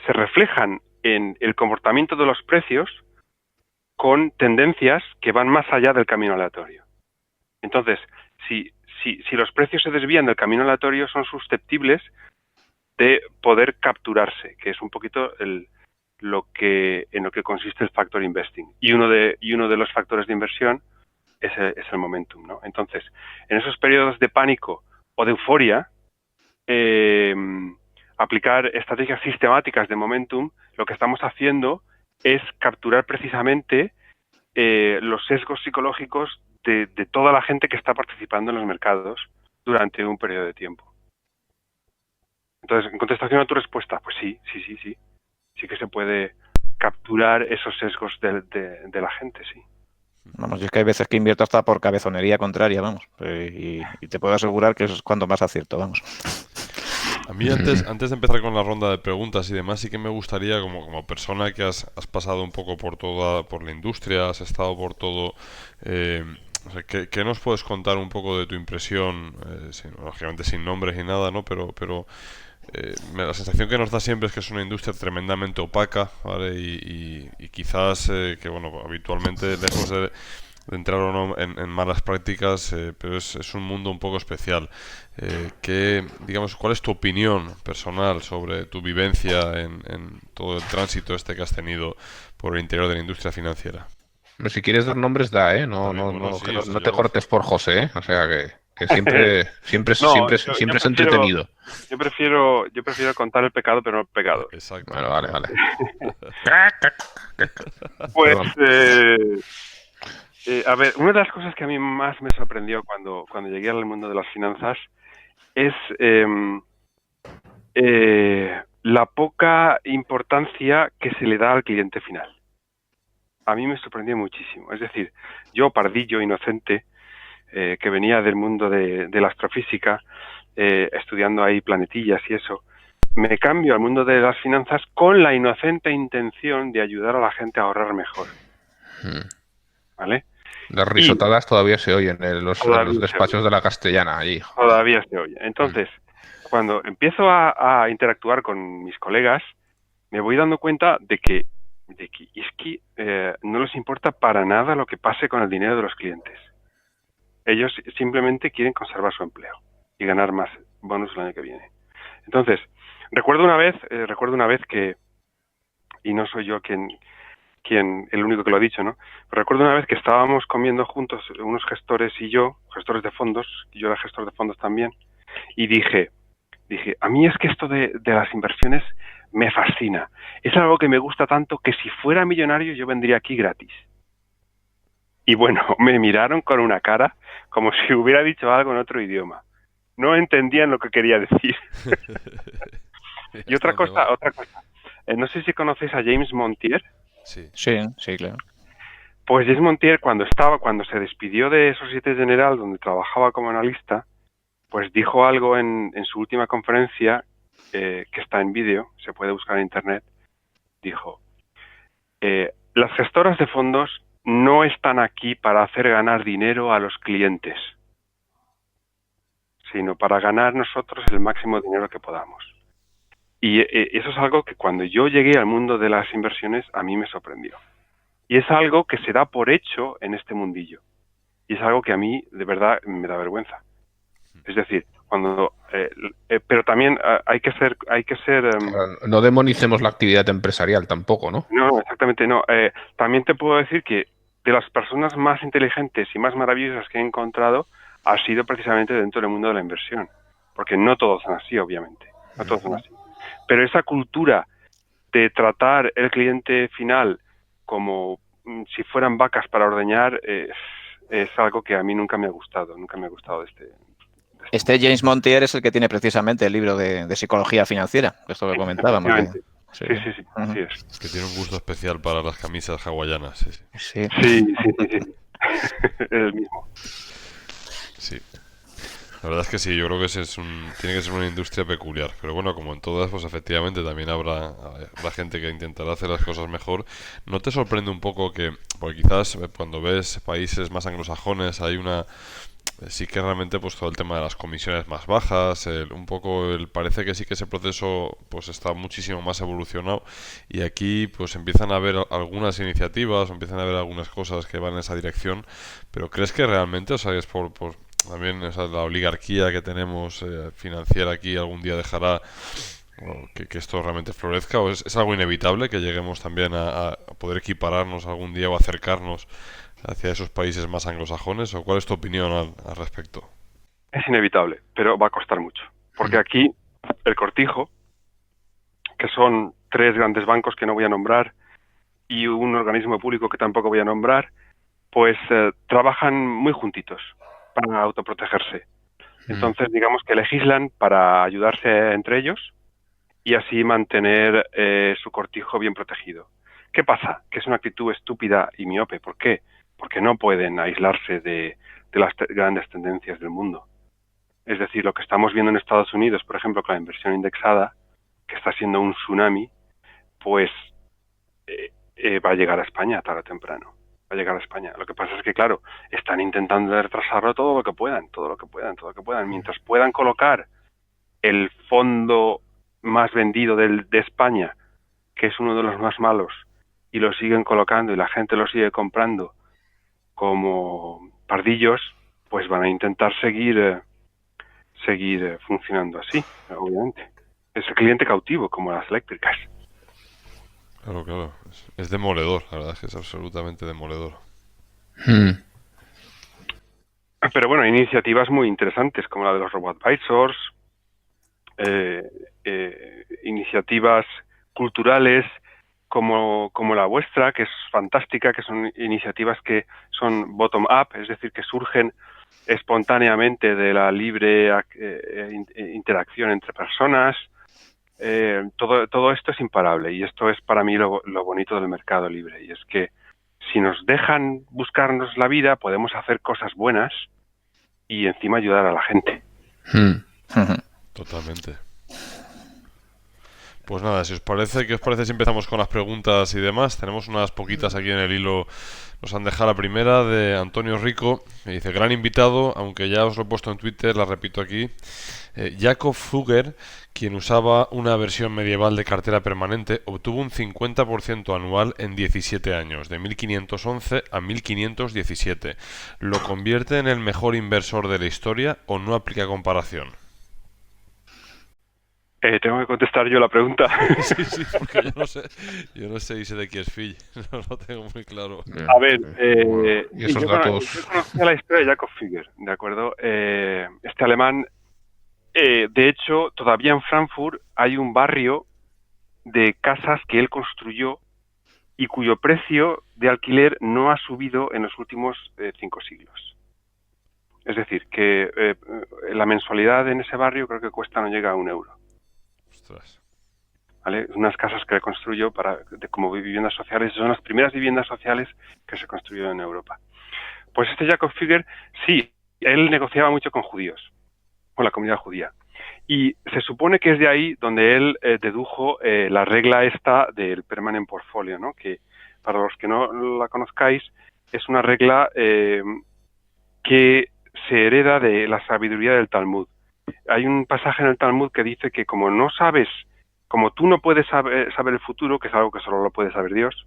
reflejan en el comportamiento de los precios con tendencias que van más allá del camino aleatorio. Entonces, si los precios se desvían del camino aleatorio, son susceptibles de poder capturarse, que es un poquito en lo que consiste el factor investing. Y uno de los factores de inversión es el momentum, ¿no? Entonces, en esos periodos de pánico o de euforia, aplicar estrategias sistemáticas de momentum, lo que estamos haciendo es capturar precisamente los sesgos psicológicos de toda la gente que está participando en los mercados durante un periodo de tiempo. Entonces, en contestación a tu respuesta, pues sí que se puede capturar esos sesgos de la gente, sí. Vamos, y es que hay veces que invierto hasta por cabezonería contraria, vamos, y te puedo asegurar que eso es cuando más acierto, vamos. A mí antes de empezar con la ronda de preguntas y demás, sí que me gustaría, como persona que has pasado un poco por la industria, has estado por todo, o sea, ¿qué nos puedes contar un poco de tu impresión, lógicamente sin nombres ni nada, ¿no? Pero la sensación que nos da siempre es que es una industria tremendamente opaca, ¿vale? Y quizás que, bueno, habitualmente, lejos de entrar o no en malas prácticas, pero es un mundo un poco especial. ¿Cuál es tu opinión personal sobre tu vivencia en todo el tránsito que has tenido por el interior de la industria financiera? Si quieres dar nombres, da, ¿eh? No te cortes por José, ¿eh? O sea que siempre es entretenido. Yo prefiero contar el pecado, pero no el pecado. Exacto. Bueno, vale. Pues, a ver, una de las cosas que a mí más me sorprendió cuando llegué al mundo de las finanzas es la poca importancia que se le da al cliente final. A mí me sorprendió muchísimo. Es decir, yo, pardillo, inocente, que venía del mundo de la astrofísica, estudiando ahí planetillas y eso, me cambio al mundo de las finanzas con la inocente intención de ayudar a la gente a ahorrar mejor. ¿Vale? Las risotadas todavía se oyen en los despachos de la Castellana allí. Todavía se oye. Entonces, cuando empiezo a interactuar con mis colegas, me voy dando cuenta de que no les importa para nada lo que pase con el dinero de los clientes. Ellos simplemente quieren conservar su empleo y ganar más bonus el año que viene. Entonces, recuerdo una vez que, y no soy yo quien el único que lo ha dicho, ¿no? Pero recuerdo una vez que estábamos comiendo juntos unos gestores y yo, gestores de fondos, y yo era gestor de fondos también, y dije, a mí es que esto de las inversiones me fascina. Es algo que me gusta tanto que si fuera millonario yo vendría aquí gratis. Y bueno, me miraron con una cara como si hubiera dicho algo en otro idioma. No entendían lo que quería decir. Y otra cosa. No sé si conocéis a James Montier. Sí, claro. Pues James Montier, cuando se despidió de Société Générale, donde trabajaba como analista, pues dijo algo en su última conferencia, que está en vídeo, se puede buscar en internet. Dijo, las gestoras de fondos no están aquí para hacer ganar dinero a los clientes, sino para ganar nosotros el máximo dinero que podamos. Y eso es algo que cuando yo llegué al mundo de las inversiones a mí me sorprendió. Y es algo que se da por hecho en este mundillo. Y es algo que a mí de verdad me da vergüenza. Es decir, pero también hay que ser no demonicemos la actividad empresarial tampoco, ¿no? No, exactamente no. También te puedo decir que de las personas más inteligentes y más maravillosas que he encontrado ha sido precisamente dentro del mundo de la inversión. Porque no todos son así, obviamente. No todos son así. Pero esa cultura de tratar el cliente final como si fueran vacas para ordeñar es algo que a mí nunca me ha gustado. Nunca me ha gustado Este James Montier es el que tiene precisamente el libro de psicología financiera, esto que comentábamos. Sí, así es. Es que tiene un gusto especial para las camisas hawaianas. Sí. Es el mismo. Sí. La verdad es que sí, yo creo que tiene que ser una industria peculiar. Pero bueno, como en todas, pues efectivamente también habrá gente que intentará hacer las cosas mejor. ¿No te sorprende un poco porque quizás cuando ves países más anglosajones hay una sí que realmente pues todo el tema de las comisiones más bajas, parece que sí que ese proceso pues está muchísimo más evolucionado y aquí pues empiezan a haber algunas iniciativas, empiezan a haber algunas cosas que van en esa dirección, pero ¿crees que realmente, o sea, es por también la oligarquía que tenemos financiera aquí algún día dejará que esto realmente florezca, o es algo inevitable que lleguemos también a poder equipararnos algún día o acercarnos hacia esos países más anglosajones? ¿O cuál es tu opinión al respecto? Es inevitable, pero va a costar mucho. Porque aquí el Cortijo, que son 3 grandes bancos que no voy a nombrar y un organismo público que tampoco voy a nombrar, pues trabajan muy juntitos para autoprotegerse. Entonces, digamos que legislan para ayudarse entre ellos y así mantener su cortijo bien protegido. ¿Qué pasa? Que es una actitud estúpida y miope. ¿Por qué? Porque no pueden aislarse de las grandes tendencias del mundo. Es decir, lo que estamos viendo en Estados Unidos, por ejemplo, con la inversión indexada, que está siendo un tsunami, pues va a llegar a España tarde o temprano. Va a llegar a España. Lo que pasa es que, claro, están intentando retrasarlo todo lo que puedan. Mientras puedan colocar el fondo más vendido de España, que es uno de los más malos, y lo siguen colocando y la gente lo sigue comprando como pardillos, pues van a intentar seguir funcionando así, obviamente. Es el cliente cautivo, como las eléctricas. Claro. Es demoledor, la verdad es que es absolutamente demoledor. Pero bueno, hay iniciativas muy interesantes, como la de los robo-advisors, iniciativas culturales como la vuestra, que es fantástica, que son iniciativas que son bottom-up, es decir, que surgen espontáneamente de la libre interacción entre personas. Todo esto es imparable y esto es para mí lo bonito del mercado libre, y es que si nos dejan buscarnos la vida podemos hacer cosas buenas y encima ayudar a la gente. Totalmente. Pues nada, si os parece, ¿qué os parece si empezamos con las preguntas y demás? Tenemos unas poquitas aquí en el hilo. Nos han dejado la primera de Antonio Rico, que dice: gran invitado, aunque ya os lo he puesto en Twitter, la repito aquí. Jakob Fugger, quien usaba una versión medieval de cartera permanente, obtuvo un 50% anual en 17 años, de 1511 a 1517. ¿Lo convierte en el mejor inversor de la historia o no aplica comparación? Tengo que contestar yo la pregunta. Sí, porque yo no sé y sé de quién es Phil, no lo tengo muy claro. A ver, y esos yo datos... conocía la historia de Jakob Fugger, ¿de acuerdo? Este alemán, de hecho, todavía en Frankfurt hay un barrio de casas que él construyó y cuyo precio de alquiler no ha subido en los últimos 5 siglos. Es decir, que la mensualidad en ese barrio creo que no llega a €1. Ostras. ¿Vale? Unas casas que construyó como viviendas sociales, son las primeras viviendas sociales que se construyeron en Europa. Pues este Jakob Fugger, sí, él negociaba mucho con judíos, con la comunidad judía. Y se supone que es de ahí donde él dedujo la regla esta del permanent portfolio, ¿no? Que para los que no la conozcáis, es una regla que se hereda de la sabiduría del Talmud. Hay un pasaje en el Talmud que dice que como tú no puedes saber el futuro, que es algo que solo lo puede saber Dios,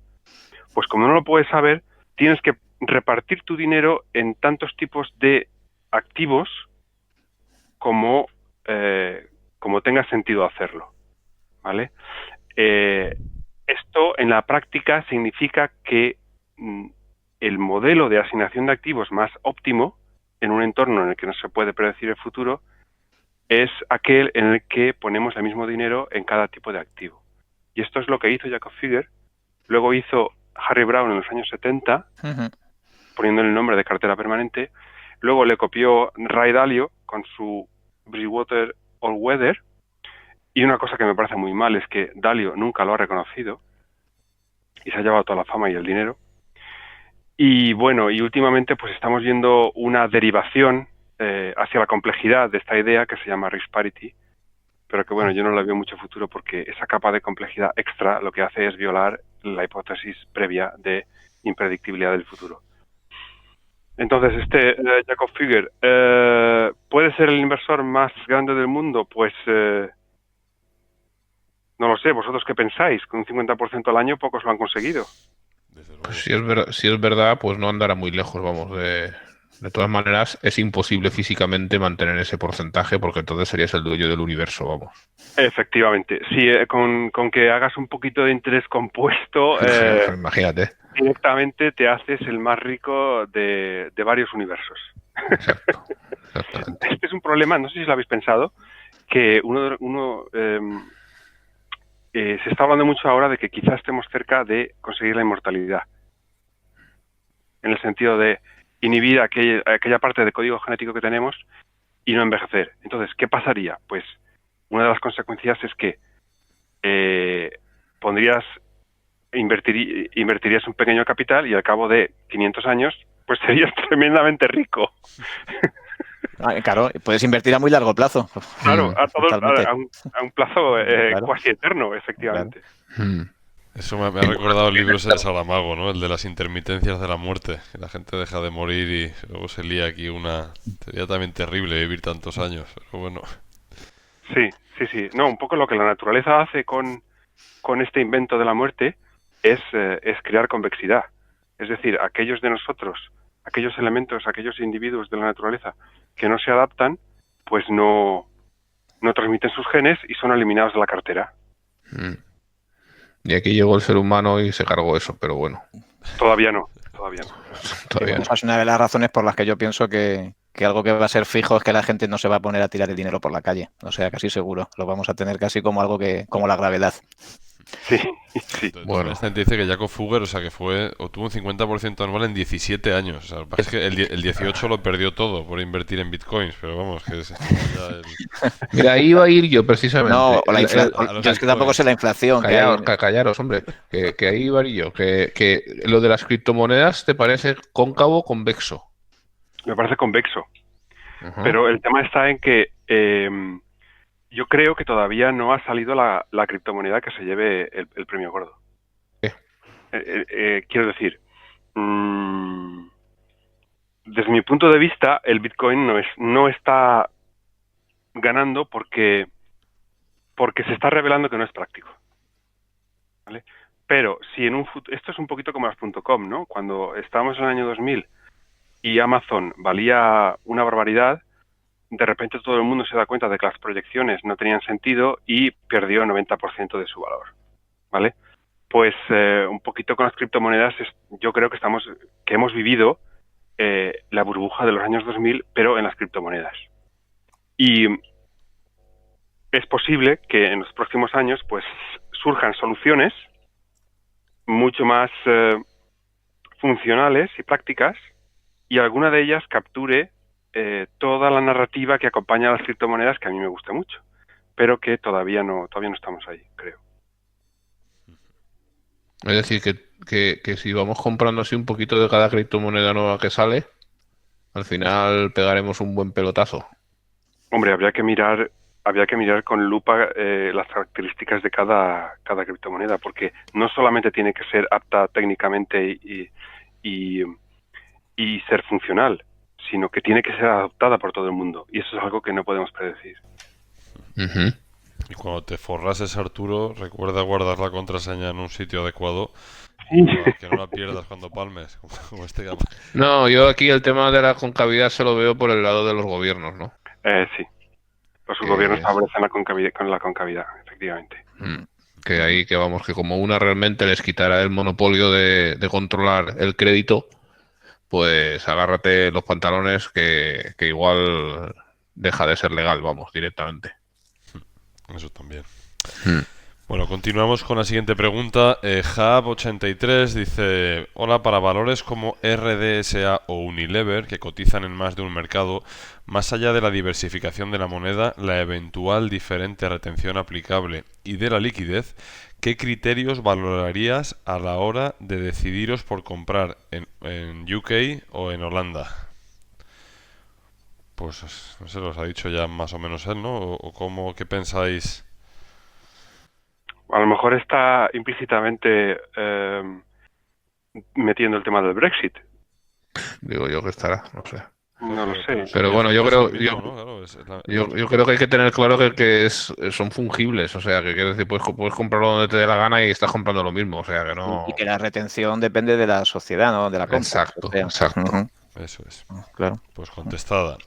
pues como no lo puedes saber, tienes que repartir tu dinero en tantos tipos de activos como tenga sentido hacerlo, ¿vale? Esto en la práctica significa que el modelo de asignación de activos más óptimo en un entorno en el que no se puede predecir el futuro es aquel en el que ponemos el mismo dinero en cada tipo de activo. Y esto es lo que hizo Jakob Fugger. Luego hizo Harry Browne en los años 70, poniéndole el nombre de cartera permanente. Luego le copió Ray Dalio con su Bridgewater All Weather. Y una cosa que me parece muy mal es que Dalio nunca lo ha reconocido y se ha llevado toda la fama y el dinero. Y bueno, y últimamente pues estamos viendo una derivación hacia la complejidad de esta idea que se llama risk parity, pero que bueno, yo no le veo mucho futuro porque esa capa de complejidad extra lo que hace es violar la hipótesis previa de impredictibilidad del futuro. Entonces, Jacob Fugger, ¿puede ser el inversor más grande del mundo? Pues no lo sé. ¿Vosotros qué pensáis? Con un 50% al año pocos lo han conseguido. Desde luego. Pues si es verdad, pues no andará muy lejos, vamos. De todas maneras, es imposible físicamente mantener ese porcentaje porque entonces serías el dueño del universo, vamos. Efectivamente. Sí, con que hagas un poquito de interés compuesto, Imagínate. directamente te haces el más rico de varios universos. Exacto. Exactamente. Este es un problema, no sé si lo habéis pensado, que se está hablando mucho ahora de que quizás estemos cerca de conseguir la inmortalidad. En el sentido de inhibir aquella parte de código genético que tenemos y no envejecer. Entonces, ¿qué pasaría? Pues una de las consecuencias es que invertirías un pequeño capital y al cabo de 500 años, pues serías tremendamente rico. Claro, puedes invertir a muy largo plazo. Claro, Totalmente. a un plazo Claro. cuasi eterno, efectivamente. Eso me ha recordado el libro ese de Saramago, ¿no? El de las intermitencias de la muerte. Que la gente deja de morir y luego se lía aquí una... Sería también terrible vivir tantos años, pero bueno. Sí. No, un poco lo que la naturaleza hace con este invento de la muerte es crear convexidad. Es decir, aquellos de nosotros, aquellos elementos, aquellos individuos de la naturaleza que no se adaptan, pues no transmiten sus genes y son eliminados de la cartera. Y aquí llegó el ser humano y se cargó eso, pero bueno. Todavía no. Esa es una de las razones por las que yo pienso que algo que va a ser fijo es que la gente no se va a poner a tirar el dinero por la calle. O sea, casi seguro. Lo vamos a tener casi como algo como la gravedad. Sí. Bueno. Esta gente dice que Jacob Fugger, o sea, que obtuvo un 50% anual en 17 años. O sea, es que el 18 lo perdió todo por invertir en bitcoins, pero vamos, que es ya Mira, ahí iba a ir yo precisamente. No, yo es que tampoco sé la inflación. Callaros, hombre, que ahí iba a ir yo. Que lo de las criptomonedas te parece cóncavo o convexo. Me parece convexo. Pero el tema está en que yo creo que todavía no ha salido la criptomoneda que se lleve el premio gordo. Quiero decir, desde mi punto de vista, el Bitcoin no está ganando porque se está revelando que no es práctico. ¿Vale? Pero si esto es un poquito como las .com, ¿no? Cuando estábamos en el año 2000 y Amazon valía una barbaridad, de repente todo el mundo se da cuenta de que las proyecciones no tenían sentido y perdió el 90% de su valor, ¿vale? Pues un poquito con las criptomonedas yo creo que hemos vivido la burbuja de los años 2000, pero en las criptomonedas. Y es posible que en los próximos años pues surjan soluciones mucho más funcionales y prácticas y alguna de ellas capture toda la narrativa que acompaña a las criptomonedas, que a mí me gusta mucho, pero que todavía no estamos ahí, creo. Es decir, que si vamos comprando así un poquito de cada criptomoneda nueva que sale, al final pegaremos un buen pelotazo. Hombre, habría que mirar con lupa las características de cada criptomoneda, porque no solamente tiene que ser apta técnicamente y ser funcional, sino que tiene que ser adoptada por todo el mundo. Y eso es algo que no podemos predecir. Y cuando te forrases, Arturo, recuerda guardar la contraseña en un sitio adecuado. Que no la pierdas cuando palmes, como este caso. No, yo aquí el tema de la concavidad se lo veo por el lado de los gobiernos, ¿no? Sí. Los gobiernos favorecen con la concavidad, efectivamente. Que ahí que vamos, que como una realmente les quitará el monopolio de controlar el crédito, pues agárrate los pantalones que igual deja de ser legal, vamos, directamente. Eso también. Bueno, continuamos con la siguiente pregunta. Hub83 dice: hola, para valores como RDSA o Unilever, que cotizan en más de un mercado, más allá de la diversificación de la moneda, la eventual diferente retención aplicable y de la liquidez, ¿qué criterios valorarías a la hora de decidiros por comprar en UK o en Holanda? Pues no sé, los ha dicho ya más o menos él, ¿no? ¿O qué pensáis? A lo mejor está implícitamente metiendo el tema del Brexit. digo yo que estará, no sé. No lo sé. Pero bueno, yo creo, yo creo que hay que tener claro que son fungibles, o sea, que quiero decir, puedes comprarlo donde te dé la gana y estás comprando lo mismo, o sea, que no... Y que la retención depende de la sociedad, ¿no? De la compra. Exacto, O sea, exacto. Eso es. Claro. Pues contestada.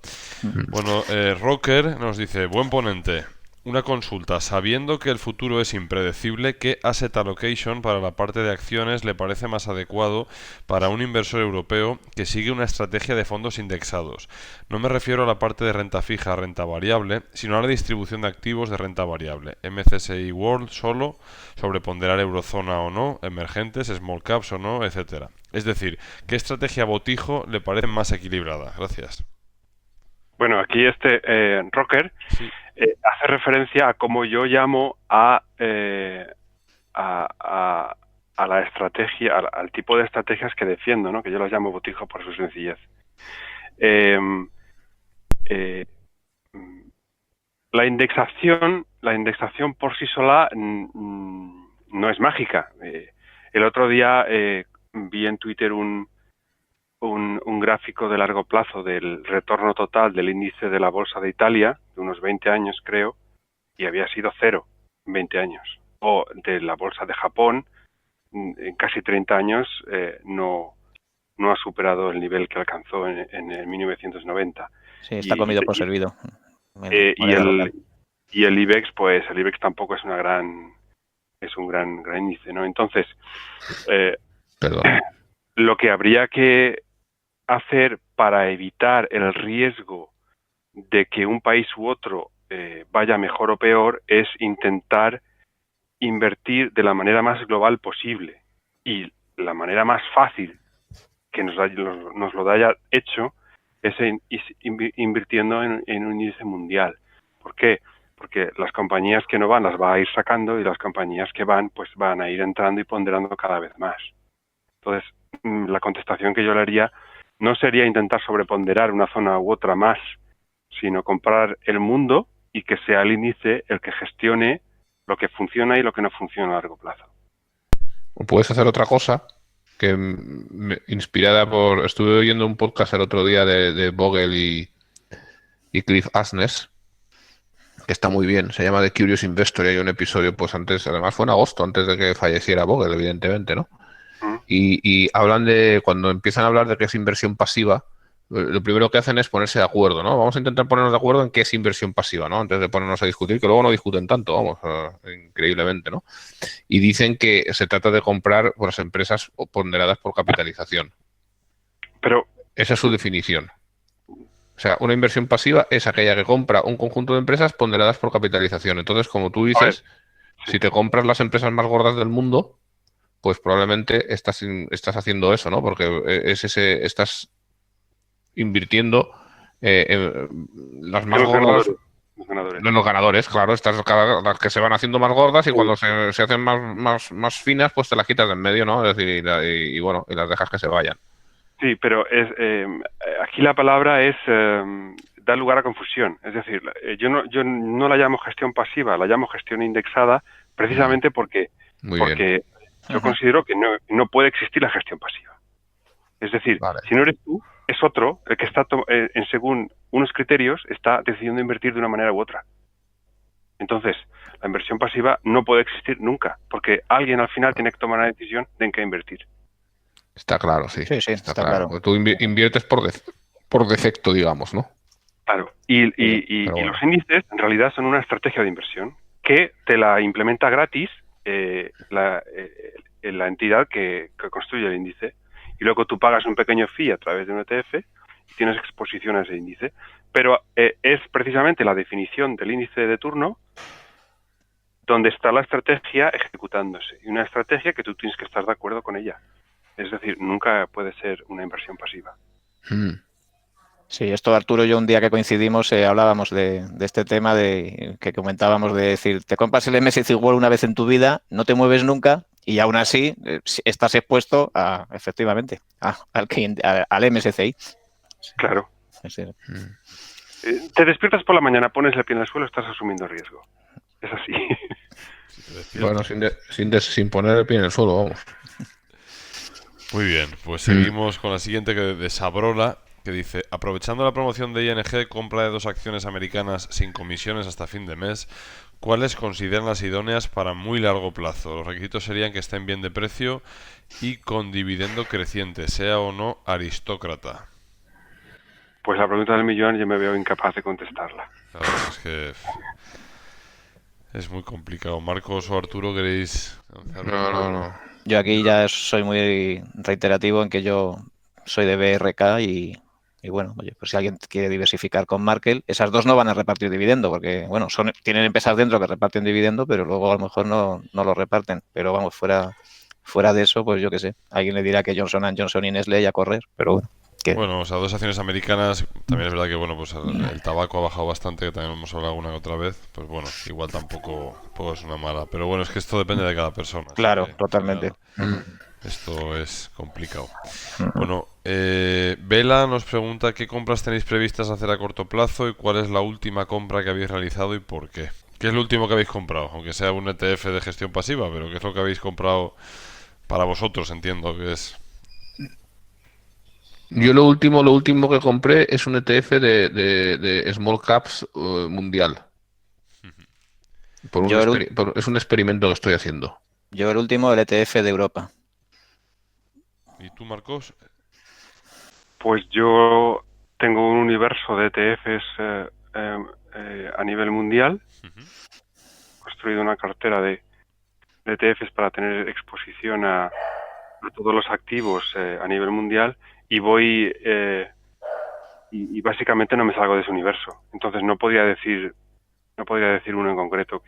Bueno, Rocker nos dice, buen ponente. Una consulta. Sabiendo que el futuro es impredecible, ¿qué asset allocation para la parte de acciones le parece más adecuado para un inversor europeo que sigue una estrategia de fondos indexados? No me refiero a la parte de renta fija, renta variable, sino a la distribución de activos de renta variable. MSCI World solo, sobreponderar eurozona o no, emergentes, small caps o no, etcétera. Es decir, ¿qué estrategia botijo le parece más equilibrada? Gracias. Bueno, aquí Rocker Sí. hace referencia a cómo yo llamo a la estrategia, al tipo de estrategias que defiendo, ¿no? Que yo las llamo botijo por su sencillez. La indexación por sí sola no es mágica. El otro día vi en Twitter un gráfico de largo plazo del retorno total del índice de la Bolsa de Italia, de unos 20 años creo, y había sido 0 en 20 años. O de la Bolsa de Japón, en casi 30 años no ha superado el nivel que alcanzó en el 1990. Sí, está comido por servido. Y el IBEX, pues el IBEX tampoco es un gran índice, ¿no? Entonces, lo que habría que hacer para evitar el riesgo de que un país u otro vaya mejor o peor es intentar invertir de la manera más global posible. Y la manera más fácil que nos lo haya hecho es invirtiendo en un índice mundial. ¿Por qué? Porque las compañías que no van las va a ir sacando y las compañías que van pues van a ir entrando y ponderando cada vez más. Entonces, la contestación que yo le haría no sería intentar sobreponderar una zona u otra más, sino comprar el mundo y que sea el índice el que gestione lo que funciona y lo que no funciona a largo plazo. O puedes hacer otra cosa que inspirada por... Estuve oyendo un podcast el otro día de Bogle y Cliff Asness, que está muy bien, se llama The Curious Investor, y hay un episodio pues antes, además fue en agosto, antes de que falleciera Bogle, evidentemente, ¿no? Y hablan de, cuando empiezan a hablar de qué es inversión pasiva, lo primero que hacen es ponerse de acuerdo, ¿no? Vamos a intentar ponernos de acuerdo en qué es inversión pasiva, ¿no? Antes de ponernos a discutir, que luego no discuten tanto, vamos, increíblemente, ¿no? Y dicen que se trata de comprar las empresas ponderadas por capitalización. Pero esa es su definición. O sea, una inversión pasiva es aquella que compra un conjunto de empresas ponderadas por capitalización. Entonces, como tú dices, si te compras las empresas más gordas del mundo, pues probablemente estás haciendo eso, ¿no? Porque estás invirtiendo en las más gordas, en los ganadores, claro, las que se van haciendo más gordas y cuando se hacen más finas, pues te las quitas de en medio, ¿no? Es decir, y bueno, y las dejas que se vayan. Sí, pero aquí la palabra es da lugar a confusión. Es decir, yo no la llamo gestión pasiva, la llamo gestión indexada, precisamente porque yo considero que no puede existir la gestión pasiva. Es decir, si no eres tú, es otro el que está, según unos criterios, está decidiendo invertir de una manera u otra. Entonces, la inversión pasiva no puede existir nunca, porque alguien al final tiene que tomar una decisión de en qué invertir. Está claro, sí. Sí, está claro. Tú inviertes por defecto, digamos, ¿no? Claro. Y los índices, en realidad, son una estrategia de inversión que te la implementa gratis la entidad que construye el índice. Y luego tú pagas un pequeño fee a través de un ETF y tienes exposición a ese índice. Pero es precisamente la definición del índice de turno donde está la estrategia ejecutándose. Y una estrategia que tú tienes que estar de acuerdo con ella. Es decir, nunca puede ser una inversión pasiva. Sí, esto Arturo y yo un día que coincidimos hablábamos de este tema que comentábamos de decir, te compras el MSCI World una vez en tu vida, no te mueves nunca y aún así estás expuesto efectivamente al MSCI. Claro. Te despiertas por la mañana, pones el pie en el suelo, estás asumiendo riesgo. Es así. Bueno, sin poner el pie en el suelo, vamos. Muy bien, pues seguimos con la siguiente de Sabrola, que dice: aprovechando la promoción de ING, compra de 2 acciones americanas sin comisiones hasta fin de mes. ¿Cuáles consideran las idóneas para muy largo plazo? Los requisitos serían que estén bien de precio y con dividendo creciente, sea o no aristócrata. Pues la pregunta del millón yo me veo incapaz de contestarla. Claro, es que es muy complicado. Marcos o Arturo, ¿queréis lanzarlo? No. Yo aquí ya soy muy reiterativo en que yo soy de BRK y bueno, oye, pues si alguien quiere diversificar con Markel, esas dos no van a repartir dividendo, porque bueno, tienen empresas dentro que reparten dividendo, pero luego a lo mejor no lo reparten. Pero vamos, fuera de eso, pues yo qué sé. Alguien le dirá que Johnson & Johnson y Nestlé a correr, pero bueno. Bueno, o sea, 2 acciones americanas. También es verdad que bueno, pues el tabaco ha bajado bastante, que también hemos hablado alguna otra vez. Pues bueno, igual tampoco es una mala. Pero bueno, es que esto depende de cada persona. Claro, que, totalmente. Esto es complicado. Bueno, Vela nos pregunta qué compras tenéis previstas hacer a corto plazo y cuál es la última compra que habéis realizado y por qué. ¿Qué es lo último que habéis comprado? Aunque sea un ETF de gestión pasiva, pero ¿qué es lo que habéis comprado para vosotros? Entiendo que es... Yo lo último que compré es un ETF de Small Caps mundial. Es un experimento que estoy haciendo. Yo el último, el ETF de Europa. ¿Y tú, Marcos? Pues yo tengo un universo de ETFs a nivel mundial. He construido una cartera de ETFs para tener exposición a todos los activos a nivel mundial y voy y básicamente no me salgo de ese universo. Entonces no podría decir uno en concreto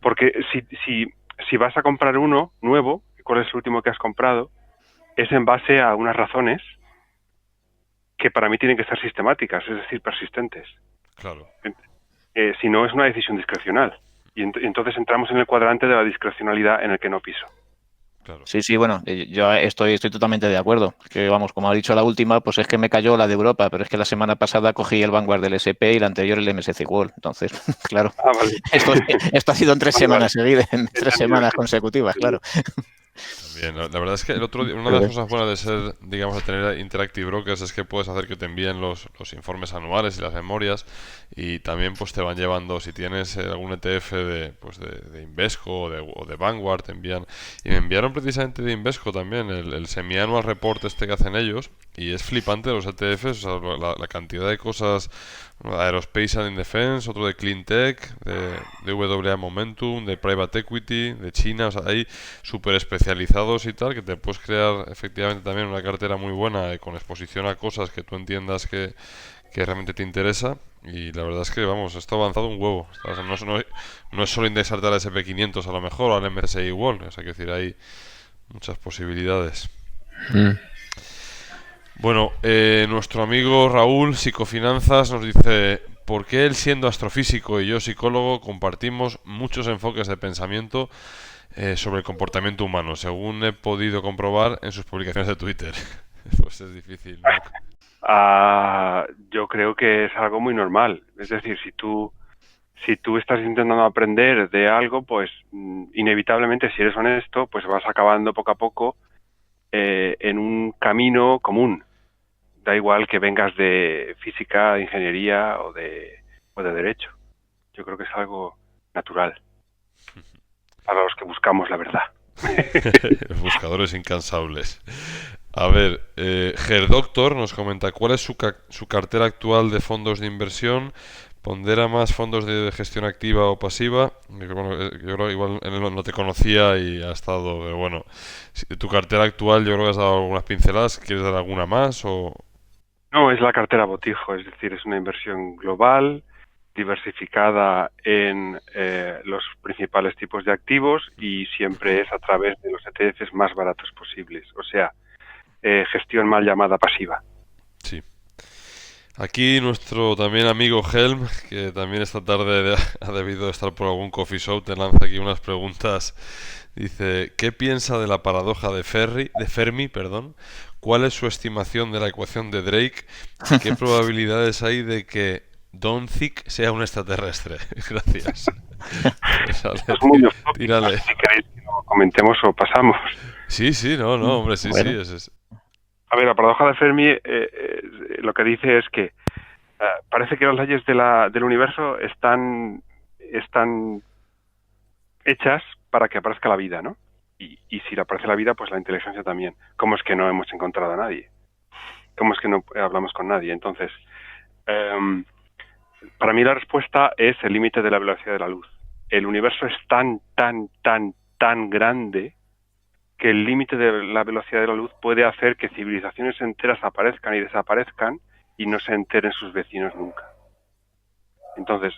porque si vas a comprar uno nuevo, ¿cuál es el último que has comprado? Es en base a unas razones que para mí tienen que ser sistemáticas, es decir, persistentes. Claro. Si no, es una decisión discrecional. Y entonces entramos en el cuadrante de la discrecionalidad en el que no piso. Claro. Sí, bueno, yo estoy totalmente de acuerdo. Que vamos, como ha dicho la última, pues es que me cayó la de Europa, pero es que la semana pasada cogí el Vanguard del SP y la anterior el MSCI World. Entonces, claro, Vale. esto ha sido en 3 semanas seguidas, en 3 semanas consecutivas, claro. También, la verdad es que el otro día, una de las cosas buenas de ser, digamos, de tener Interactive Brokers es que puedes hacer que te envíen los informes anuales y las memorias y también pues te van llevando, si tienes algún ETF de Invesco o de Vanguard, te envían. Y me enviaron precisamente de Invesco también el semi-annual report este que hacen ellos y es flipante los ETFs, o sea, la cantidad de cosas. Aerospace and Defense, otro de Clean Tech, de WA Momentum, de Private Equity, de China, o sea, hay súper especializados y tal, que te puedes crear efectivamente también una cartera muy buena con exposición a cosas que tú entiendas que realmente te interesa. Y la verdad es que, vamos, esto ha avanzado un huevo. O sea, no es solo indexarte al SP500 a lo mejor, o al MSCI World, o sea, que decir, hay muchas posibilidades. Bueno, nuestro amigo Raúl, Psicofinanzas, nos dice: ¿por qué él, siendo astrofísico, y yo, psicólogo, compartimos muchos enfoques de pensamiento sobre el comportamiento humano, según he podido comprobar en sus publicaciones de Twitter? Pues es difícil, ¿no? Yo creo que es algo muy normal. Es decir, si tú estás intentando aprender de algo, pues inevitablemente, si eres honesto, pues vas acabando poco a poco en un camino común. Da igual que vengas de física, de ingeniería o de derecho. Yo creo que es algo natural para los que buscamos la verdad. Los buscadores incansables. A ver, Gerdoctor nos comenta: ¿cuál es su cartera actual de fondos de inversión? ¿Pondera más fondos de gestión activa o pasiva? Bueno, yo creo que igual él no te conocía y ha estado, pero bueno, tu cartera actual, yo creo que has dado algunas pinceladas. ¿Quieres dar alguna más o...? No, es la cartera botijo, es decir, es una inversión global, diversificada en los principales tipos de activos y siempre es a través de los ETFs más baratos posibles, o sea, gestión mal llamada pasiva. Sí. Aquí nuestro también amigo Helm, que también esta tarde ha debido estar por algún coffee shop, te lanza aquí unas preguntas. Dice: ¿qué piensa de la paradoja de Fermi? ¿Cuál es su estimación de la ecuación de Drake? ¿Qué probabilidades hay de que Donzik sea un extraterrestre? Gracias. Tírale. Si queréis que lo comentemos o pasamos. Sí, no, hombre, sí, Bueno. es. A ver, la paradoja de Fermi lo que dice es que parece que las leyes del universo están hechas para que aparezca la vida, ¿no? Y si aparece la vida, pues la inteligencia también. ¿Cómo es que no hemos encontrado a nadie? ¿Cómo es que no hablamos con nadie? Entonces, para mí la respuesta es el límite de la velocidad de la luz. El universo es tan grande que el límite de la velocidad de la luz puede hacer que civilizaciones enteras aparezcan y desaparezcan y no se enteren sus vecinos nunca. Entonces,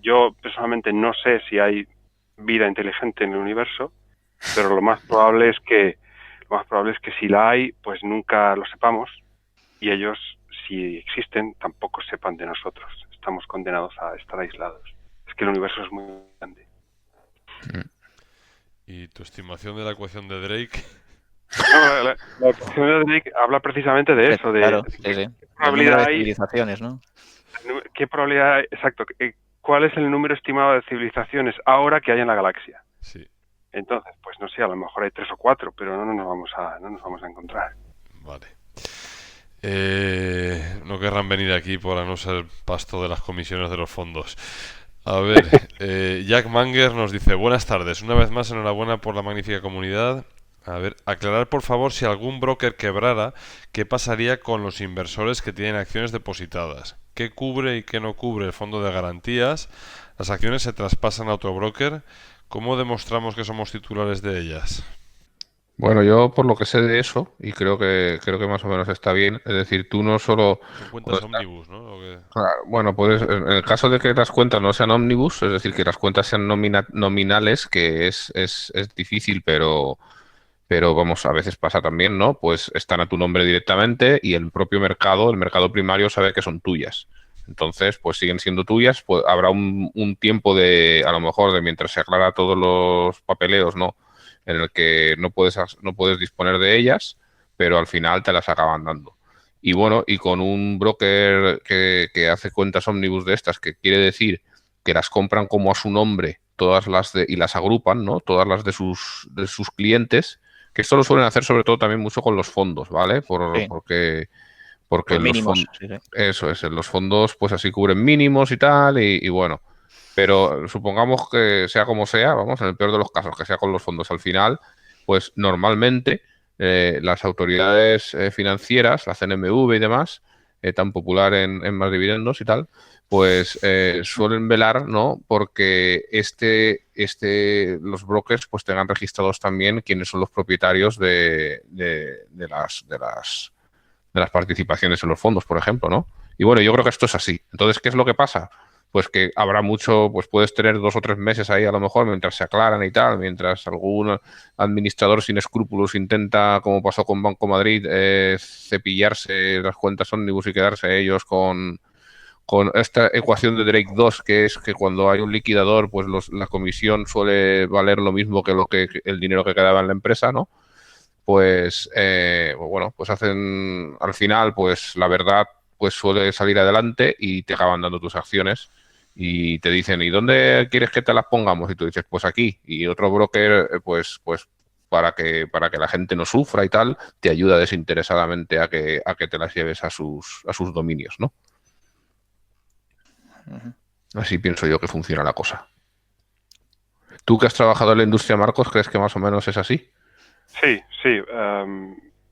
yo personalmente no sé si hay vida inteligente en el universo, pero lo más probable es que si la hay, pues nunca lo sepamos, y ellos, si existen, tampoco sepan de nosotros. Estamos condenados a estar aislados. Es que el universo es muy grande. ¿Y tu estimación de la ecuación de Drake? No, la ecuación de Drake habla precisamente de eso, Claro, de sí. qué Del número probabilidad de hay, civilizaciones, ¿no? qué probabilidad, exacto, cuál es el número estimado de civilizaciones ahora que hay en la galaxia. Sí. Entonces, pues no sé, a lo mejor hay 3 o 4, pero no nos vamos a encontrar. Vale. No querrán venir aquí para no ser pasto de las comisiones de los fondos. A ver, Jack Manger nos dice: buenas tardes, una vez más enhorabuena por la magnífica comunidad. A ver, aclarar por favor, si algún broker quebrara, ¿qué pasaría con los inversores que tienen acciones depositadas? ¿Qué cubre y qué no cubre el fondo de garantías? ¿Las acciones se traspasan a otro broker? ¿Cómo demostramos que somos titulares de ellas? Bueno, yo por lo que sé de eso, y creo que más o menos está bien, es decir, tú no solo Son cuentas puedes estar- ómnibus, ¿no? claro, bueno, puedes, en el caso de que las cuentas no sean ómnibus, es decir, que las cuentas sean nominales, que es difícil, pero vamos, a veces pasa también, ¿no? Pues están a tu nombre directamente y el propio mercado, el mercado primario, sabe que son tuyas. Entonces, pues siguen siendo tuyas, pues habrá un tiempo de, a lo mejor, de mientras se aclara todos los papeleos, ¿no? En el que no puedes disponer de ellas, pero al final te las acaban dando. Y bueno, y con un broker que hace cuentas ómnibus de estas, que quiere decir que las compran como a su nombre, y las agrupan, ¿no? Todas las de sus clientes, que esto lo suelen hacer sobre todo también mucho con los fondos, ¿vale? Sí, Porque por los mínimos. fondos, Sí. eso es, en los fondos pues así cubren mínimos y tal, y bueno, pero supongamos que sea como sea, vamos, en el peor de los casos, que sea con los fondos al final, pues normalmente las autoridades financieras, la CNMV y demás, tan popular en más dividendos y tal, pues suelen velar, ¿no? Porque los brokers pues tengan registrados también quiénes son los propietarios de las participaciones en los fondos, por ejemplo, ¿no? Y bueno, yo creo que esto es así. Entonces, ¿qué es lo que pasa? Pues que habrá mucho, pues puedes tener 2 o 3 meses ahí a lo mejor mientras se aclaran y tal, mientras algún administrador sin escrúpulos intenta, como pasó con Banco Madrid, cepillarse las cuentas ómnibus y quedarse ellos con esta ecuación de Drake 2, que es que cuando hay un liquidador, pues la comisión suele valer lo mismo que el dinero que quedaba en la empresa, ¿no? Pues bueno, pues hacen al final, pues la verdad, pues suele salir adelante y te acaban dando tus acciones y te dicen, ¿y dónde quieres que te las pongamos? Y tú dices, pues aquí. Y otro broker, pues para que la gente no sufra y tal, te ayuda desinteresadamente a que te las lleves a sus dominios, ¿no? Así pienso yo que funciona la cosa. ¿Tú que has trabajado en la industria, Marcos, crees que más o menos es así? Sí,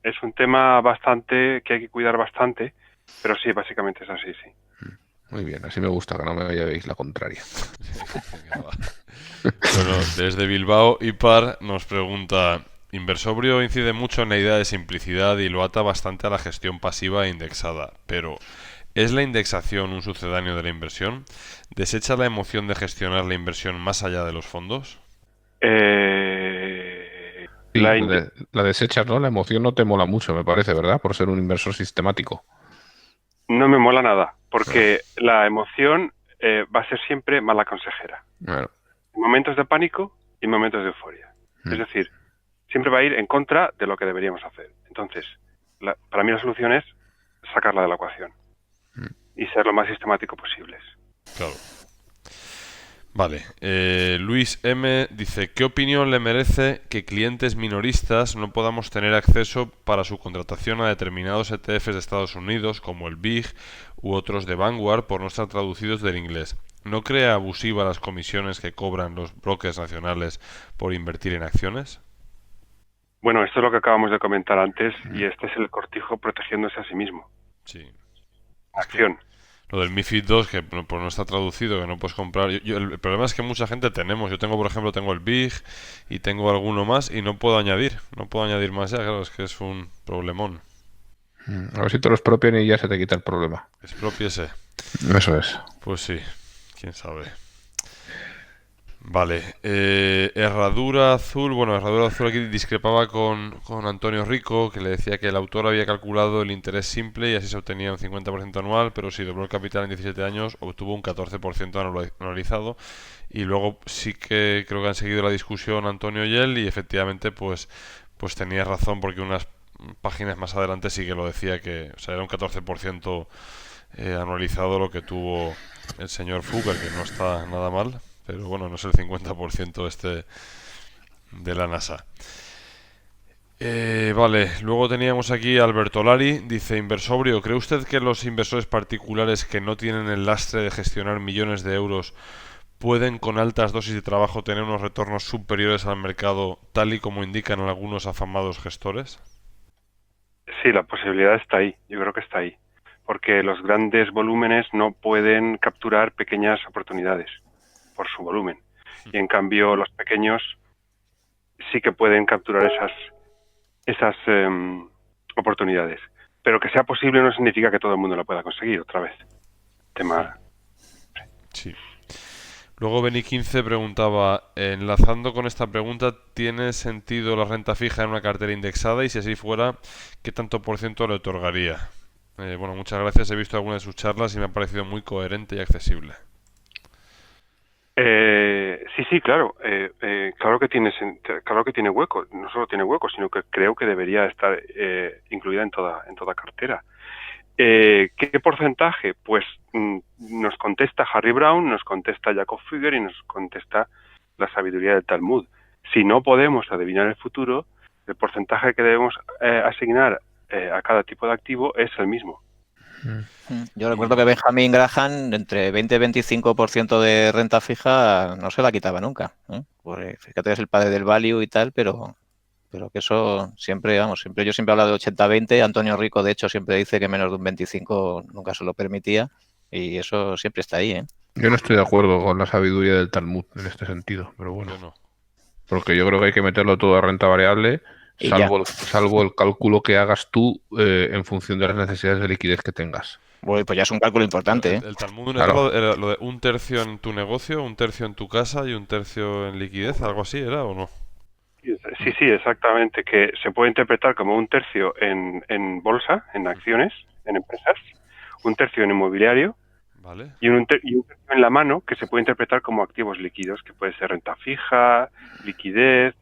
es un tema que hay que cuidar bastante, pero sí, básicamente es así, sí. Muy bien, así me gusta, que no me llevéis la contraria. Venga, va. Bueno, desde Bilbao, Ipar nos pregunta: Inversobrio incide mucho en la idea de simplicidad y lo ata bastante a la gestión pasiva e indexada, pero ¿es la indexación un sucedáneo de la inversión? ¿Desecha la emoción de gestionar la inversión más allá de los fondos? Sí, La la desechas, ¿no? La emoción no te mola mucho, me parece, ¿verdad? Por ser un inversor sistemático. No me mola nada, porque la emoción va a ser siempre mala consejera. Bueno, En momentos de pánico y en momentos de euforia. Es decir, siempre va a ir en contra de lo que deberíamos hacer. Entonces, para mí la solución es sacarla de la ecuación y ser lo más sistemático posibles. Claro. Vale, Luis M. dice, ¿qué opinión le merece que clientes minoristas no podamos tener acceso para su contratación a determinados ETFs de Estados Unidos, como el BIG u otros de Vanguard, por no estar traducidos del inglés? ¿No crea abusiva las comisiones que cobran los brokers nacionales por invertir en acciones? Bueno, esto es lo que acabamos de comentar antes y este es el cortijo protegiéndose a sí mismo. Sí. Acción. Lo del MiFID 2, que pues no está traducido, que no puedes comprar. El problema es que mucha gente tenemos. Yo tengo, por ejemplo, tengo el BIG y tengo alguno más y no puedo añadir. No puedo añadir más ya, claro, es que es un problemón. A ver si te lo expropian y ya se te quita el problema. Expropiese. Eso es. Pues sí, quién sabe. Vale, Herradura Azul. Bueno, Herradura Azul aquí discrepaba con Antonio Rico, que le decía que el autor había calculado el interés simple y así se obtenía un 50% anual, pero si dobló el capital en 17 años obtuvo un 14% anualizado. Y luego sí que creo que han seguido la discusión Antonio y él, y efectivamente pues tenía razón, porque unas páginas más adelante sí que lo decía, que o sea, era un 14% anualizado lo que tuvo el señor Fugger, que no está nada mal. Pero bueno, no es el 50% este de la NASA. Vale, luego teníamos aquí a Alberto Lari. Dice, Inversobrio, ¿cree usted que los inversores particulares que no tienen el lastre de gestionar millones de euros pueden con altas dosis de trabajo tener unos retornos superiores al mercado, tal y como indican algunos afamados gestores? Sí, la posibilidad está ahí. Yo creo que está ahí. Porque los grandes volúmenes no pueden capturar pequeñas oportunidades por su volumen. Y en cambio los pequeños sí que pueden capturar esas oportunidades. Pero que sea posible no significa que todo el mundo lo pueda conseguir otra vez. Tema. Sí. Luego Beni15 preguntaba, enlazando con esta pregunta, ¿tiene sentido la renta fija en una cartera indexada? Y si así fuera, ¿qué tanto por ciento le otorgaría? Bueno, muchas gracias. He visto algunas de sus charlas y me ha parecido muy coherente y accesible. Sí, claro. Claro que tiene hueco. No solo tiene hueco, sino que creo que debería estar incluida en toda cartera. ¿Qué porcentaje? Pues nos contesta Harry Brown, nos contesta Jacob Fugger y nos contesta la sabiduría del Talmud. Si no podemos adivinar el futuro, el porcentaje que debemos asignar a cada tipo de activo es el mismo. Yo recuerdo que Benjamin Graham, entre 20 y 25% de renta fija, no se la quitaba nunca. Pues fíjate que es el padre del value y tal, pero que eso siempre, yo siempre he hablado de 80-20. Antonio Rico, de hecho, siempre dice que menos de un 25 nunca se lo permitía, y eso siempre está ahí, ¿eh? Yo no estoy de acuerdo con la sabiduría del Talmud en este sentido, pero bueno. Yo no. Porque yo creo que hay que meterlo todo a renta variable, salvo el cálculo que hagas tú en función de las necesidades de liquidez que tengas. Bueno, pues ya es un cálculo importante, ¿eh? El Talmud Claro. era lo de un tercio en tu negocio, un tercio en tu casa y un tercio en liquidez, algo así, ¿era o no? Sí, exactamente. Que se puede interpretar como un tercio en bolsa, en acciones, en empresas, un tercio en inmobiliario, Vale. y un tercio en la mano, que se puede interpretar como activos líquidos, que puede ser renta fija, liquidez,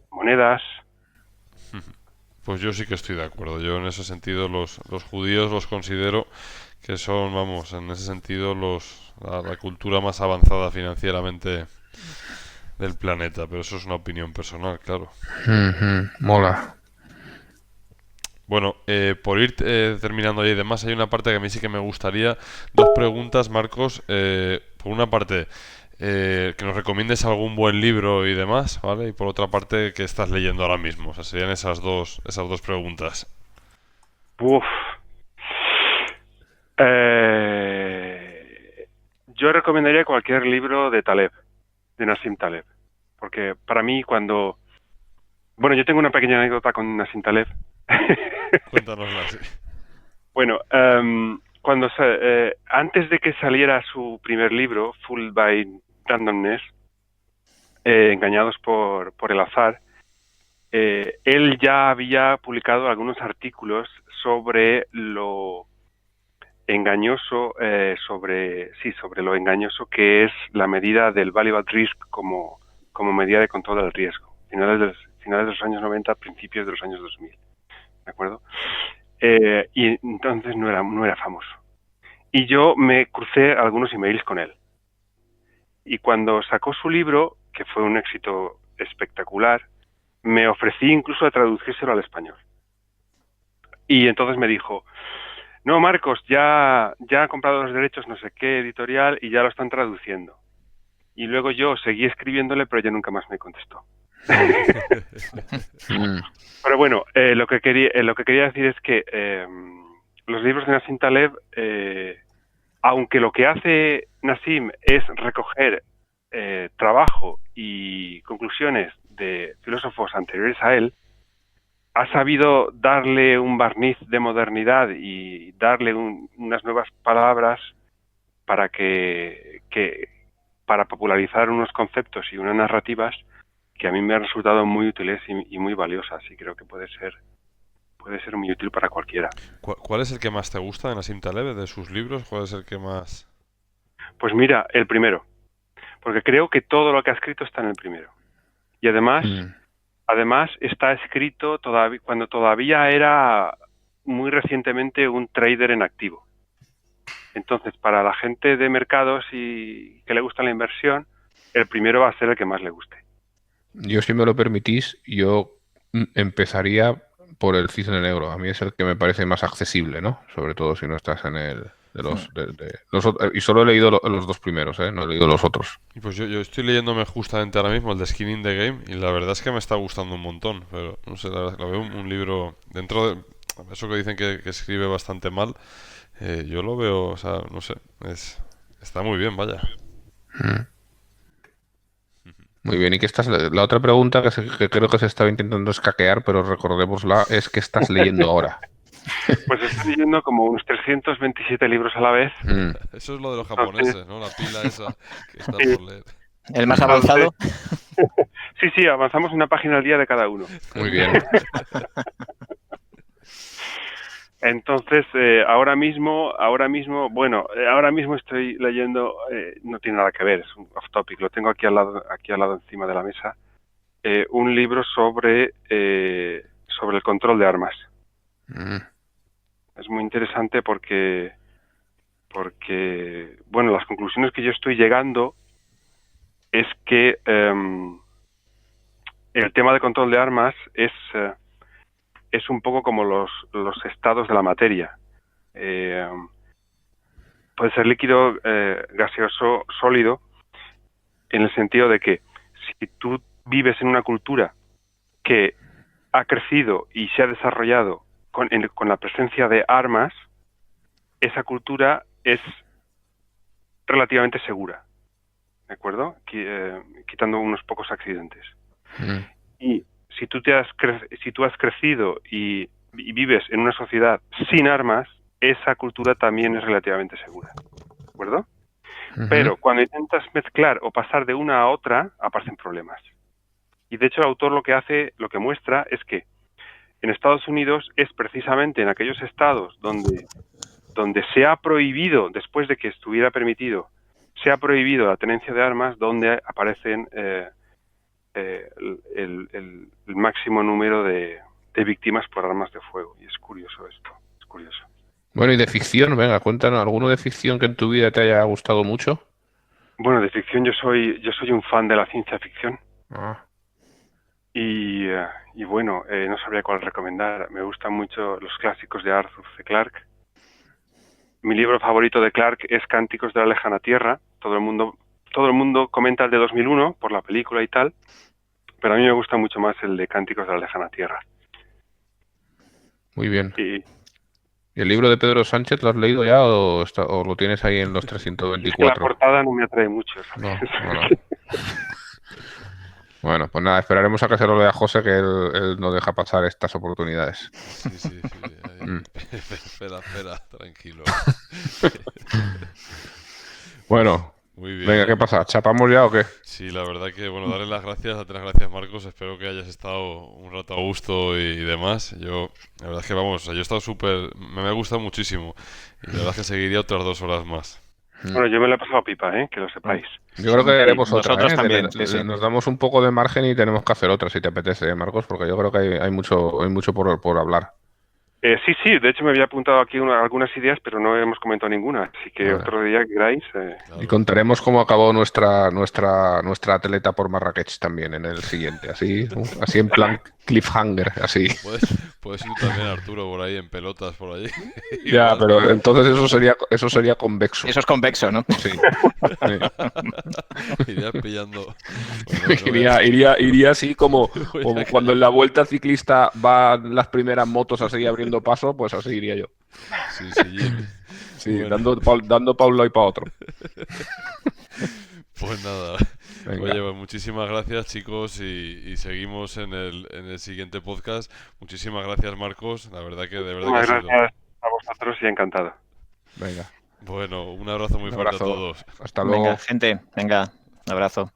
monedas. Pues yo sí que estoy de acuerdo. Yo en ese sentido los judíos los considero que son, vamos, en ese sentido la cultura más avanzada financieramente del planeta. Pero eso es una opinión personal, claro. Mola. Bueno, por ir terminando ya y demás, hay una parte que a mí sí que me gustaría. Dos preguntas, Marcos. Por una parte, que nos recomiendes algún buen libro y demás, ¿vale? Y por otra parte, que estás leyendo ahora mismo. O sea, serían esas dos preguntas. Uf. Yo recomendaría cualquier libro de Taleb, de Nassim Taleb. Porque para mí Bueno, yo tengo una pequeña anécdota con Nassim Taleb. Cuéntanosla, sí. Bueno, antes de que saliera su primer libro, Fooled by Randomness, Engañados por el azar, él ya había publicado algunos artículos sobre lo engañoso, sobre lo engañoso que es la medida del value at risk como medida de control del riesgo, finales de los años 90, principios de los años 2000, ¿de acuerdo? Y entonces no era famoso. y yo me crucé algunos emails con él. Y cuando sacó su libro, que fue un éxito espectacular, me ofrecí incluso a traducírselo al español. Y entonces me dijo, no, Marcos, ya ha comprado los derechos no sé qué editorial y ya lo están traduciendo. Y luego yo seguí escribiéndole, pero ya nunca más me contestó. Pero bueno, lo que quería decir es que los libros de Nassim Taleb, aunque lo que hace Nassim es recoger trabajo y conclusiones de filósofos anteriores a él, ha sabido darle un barniz de modernidad y darle unas nuevas palabras para para popularizar unos conceptos y unas narrativas que a mí me han resultado muy útiles y muy valiosas, y creo que puede ser muy útil para cualquiera. ¿Cuál es el que más te gusta de Nassim Taleb, de sus libros? ¿Cuál es el que más...? Pues mira, el primero, porque creo que todo lo que ha escrito está en el primero. Y además está escrito cuando todavía era muy recientemente un trader en activo. Entonces, para la gente de mercados y que le gusta la inversión, el primero va a ser el que más le guste. Yo, si me lo permitís, yo empezaría por el Cisne Negro. A mí es el que me parece más accesible, ¿no? Sobre todo si no estás en el... y solo he leído los dos primeros, ¿eh? No he leído los otros. Y pues yo estoy leyéndome justamente ahora mismo el de Skin in the Game y la verdad es que me está gustando un montón, pero no sé, lo veo un libro dentro de eso que dicen que escribe bastante mal. Yo lo veo, o sea, no sé, está muy bien, vaya. Muy bien, y la otra pregunta que creo que se estaba intentando escaquear, pero recordémosla, es ¿qué estás leyendo ahora? Pues estoy leyendo como unos 327 libros a la vez. Eso es lo de los japoneses, ¿no? La pila esa que está por leer. ¿El más avanzado? Sí, avanzamos una página al día de cada uno. Muy bien. Entonces, ahora mismo estoy leyendo, no tiene nada que ver, es un off topic, lo tengo aquí al lado encima de la mesa, un libro sobre el control de armas. Es muy interesante porque, bueno, las conclusiones que yo estoy llegando es que el tema de control de armas es un poco como los estados de la materia. Puede ser líquido, gaseoso, sólido, en el sentido de que si tú vives en una cultura que ha crecido y se ha desarrollado con la presencia de armas, esa cultura es relativamente segura, ¿de acuerdo? Quitando unos pocos accidentes. Y si tú has crecido y vives en una sociedad sin armas, esa cultura también es relativamente segura, ¿de acuerdo? Pero cuando intentas mezclar o pasar de una a otra, aparecen problemas. Y de hecho el autor lo que muestra es que en Estados Unidos es precisamente en aquellos estados donde se ha prohibido, después de que estuviera permitido, se ha prohibido la tenencia de armas, donde aparecen el máximo número de víctimas por armas de fuego. Y es curioso esto, es curioso. Bueno, y de ficción, venga, cuéntanos, ¿alguno de ficción que en tu vida te haya gustado mucho? Bueno, de ficción yo soy un fan de la ciencia ficción. Y bueno, no sabría cuál recomendar. Me gustan mucho los clásicos de Arthur C. Clarke. Mi libro favorito de Clarke es Cánticos de la Lejana Tierra. Todo el mundo comenta el de 2001 por la película y tal, pero a mí me gusta mucho más el de Cánticos de la Lejana Tierra. Muy bien. ¿Y el libro de Pedro Sánchez lo has leído ya o lo tienes ahí en los 324? Es que la portada no me atrae mucho. No. Bueno, pues nada, esperaremos a que se lo lea José, que él no deja pasar estas oportunidades. Sí. Espera, tranquilo. Bueno, muy bien. Venga, ¿qué pasa? ¿Chapamos ya o qué? Sí, la verdad que, bueno, darle las gracias, Marcos. Espero que hayas estado un rato a gusto y demás. La verdad es que, vamos, yo he estado me ha gustado muchísimo. Y la verdad es que seguiría otras 2 horas más. Bueno, yo me la he pasado pipa, que lo sepáis. Yo creo que haremos otra. Nosotros también. Sí. Nos damos un poco de margen y tenemos que hacer otra, si te apetece, Marcos, porque yo creo que hay mucho por hablar. Sí, de hecho me había apuntado aquí algunas ideas, pero no hemos comentado ninguna, así que otro día que queráis. Y contaremos cómo acabó nuestra atleta por Marrakech también en el siguiente, así en plan cliffhanger, así. Puedes ir también, Arturo, por ahí en pelotas por allí. Ya, pero entonces eso sería convexo. Eso es convexo, ¿no? Sí. Irías pillando. Iría así como cuando en la vuelta ciclista van las primeras motos así abriendo paso, pues así iría yo. Sí, Sí, bueno. dando para un lado y para otro. Pues nada. Venga. Oye, pues muchísimas gracias, chicos, y seguimos en el siguiente podcast. Muchísimas gracias, Marcos. La verdad que de verdad que ha sido... Gracias a vosotros y encantado. Venga. Bueno, un abrazo muy Un fuerte abrazo. a todos. Hasta luego. Venga, gente, venga, un abrazo.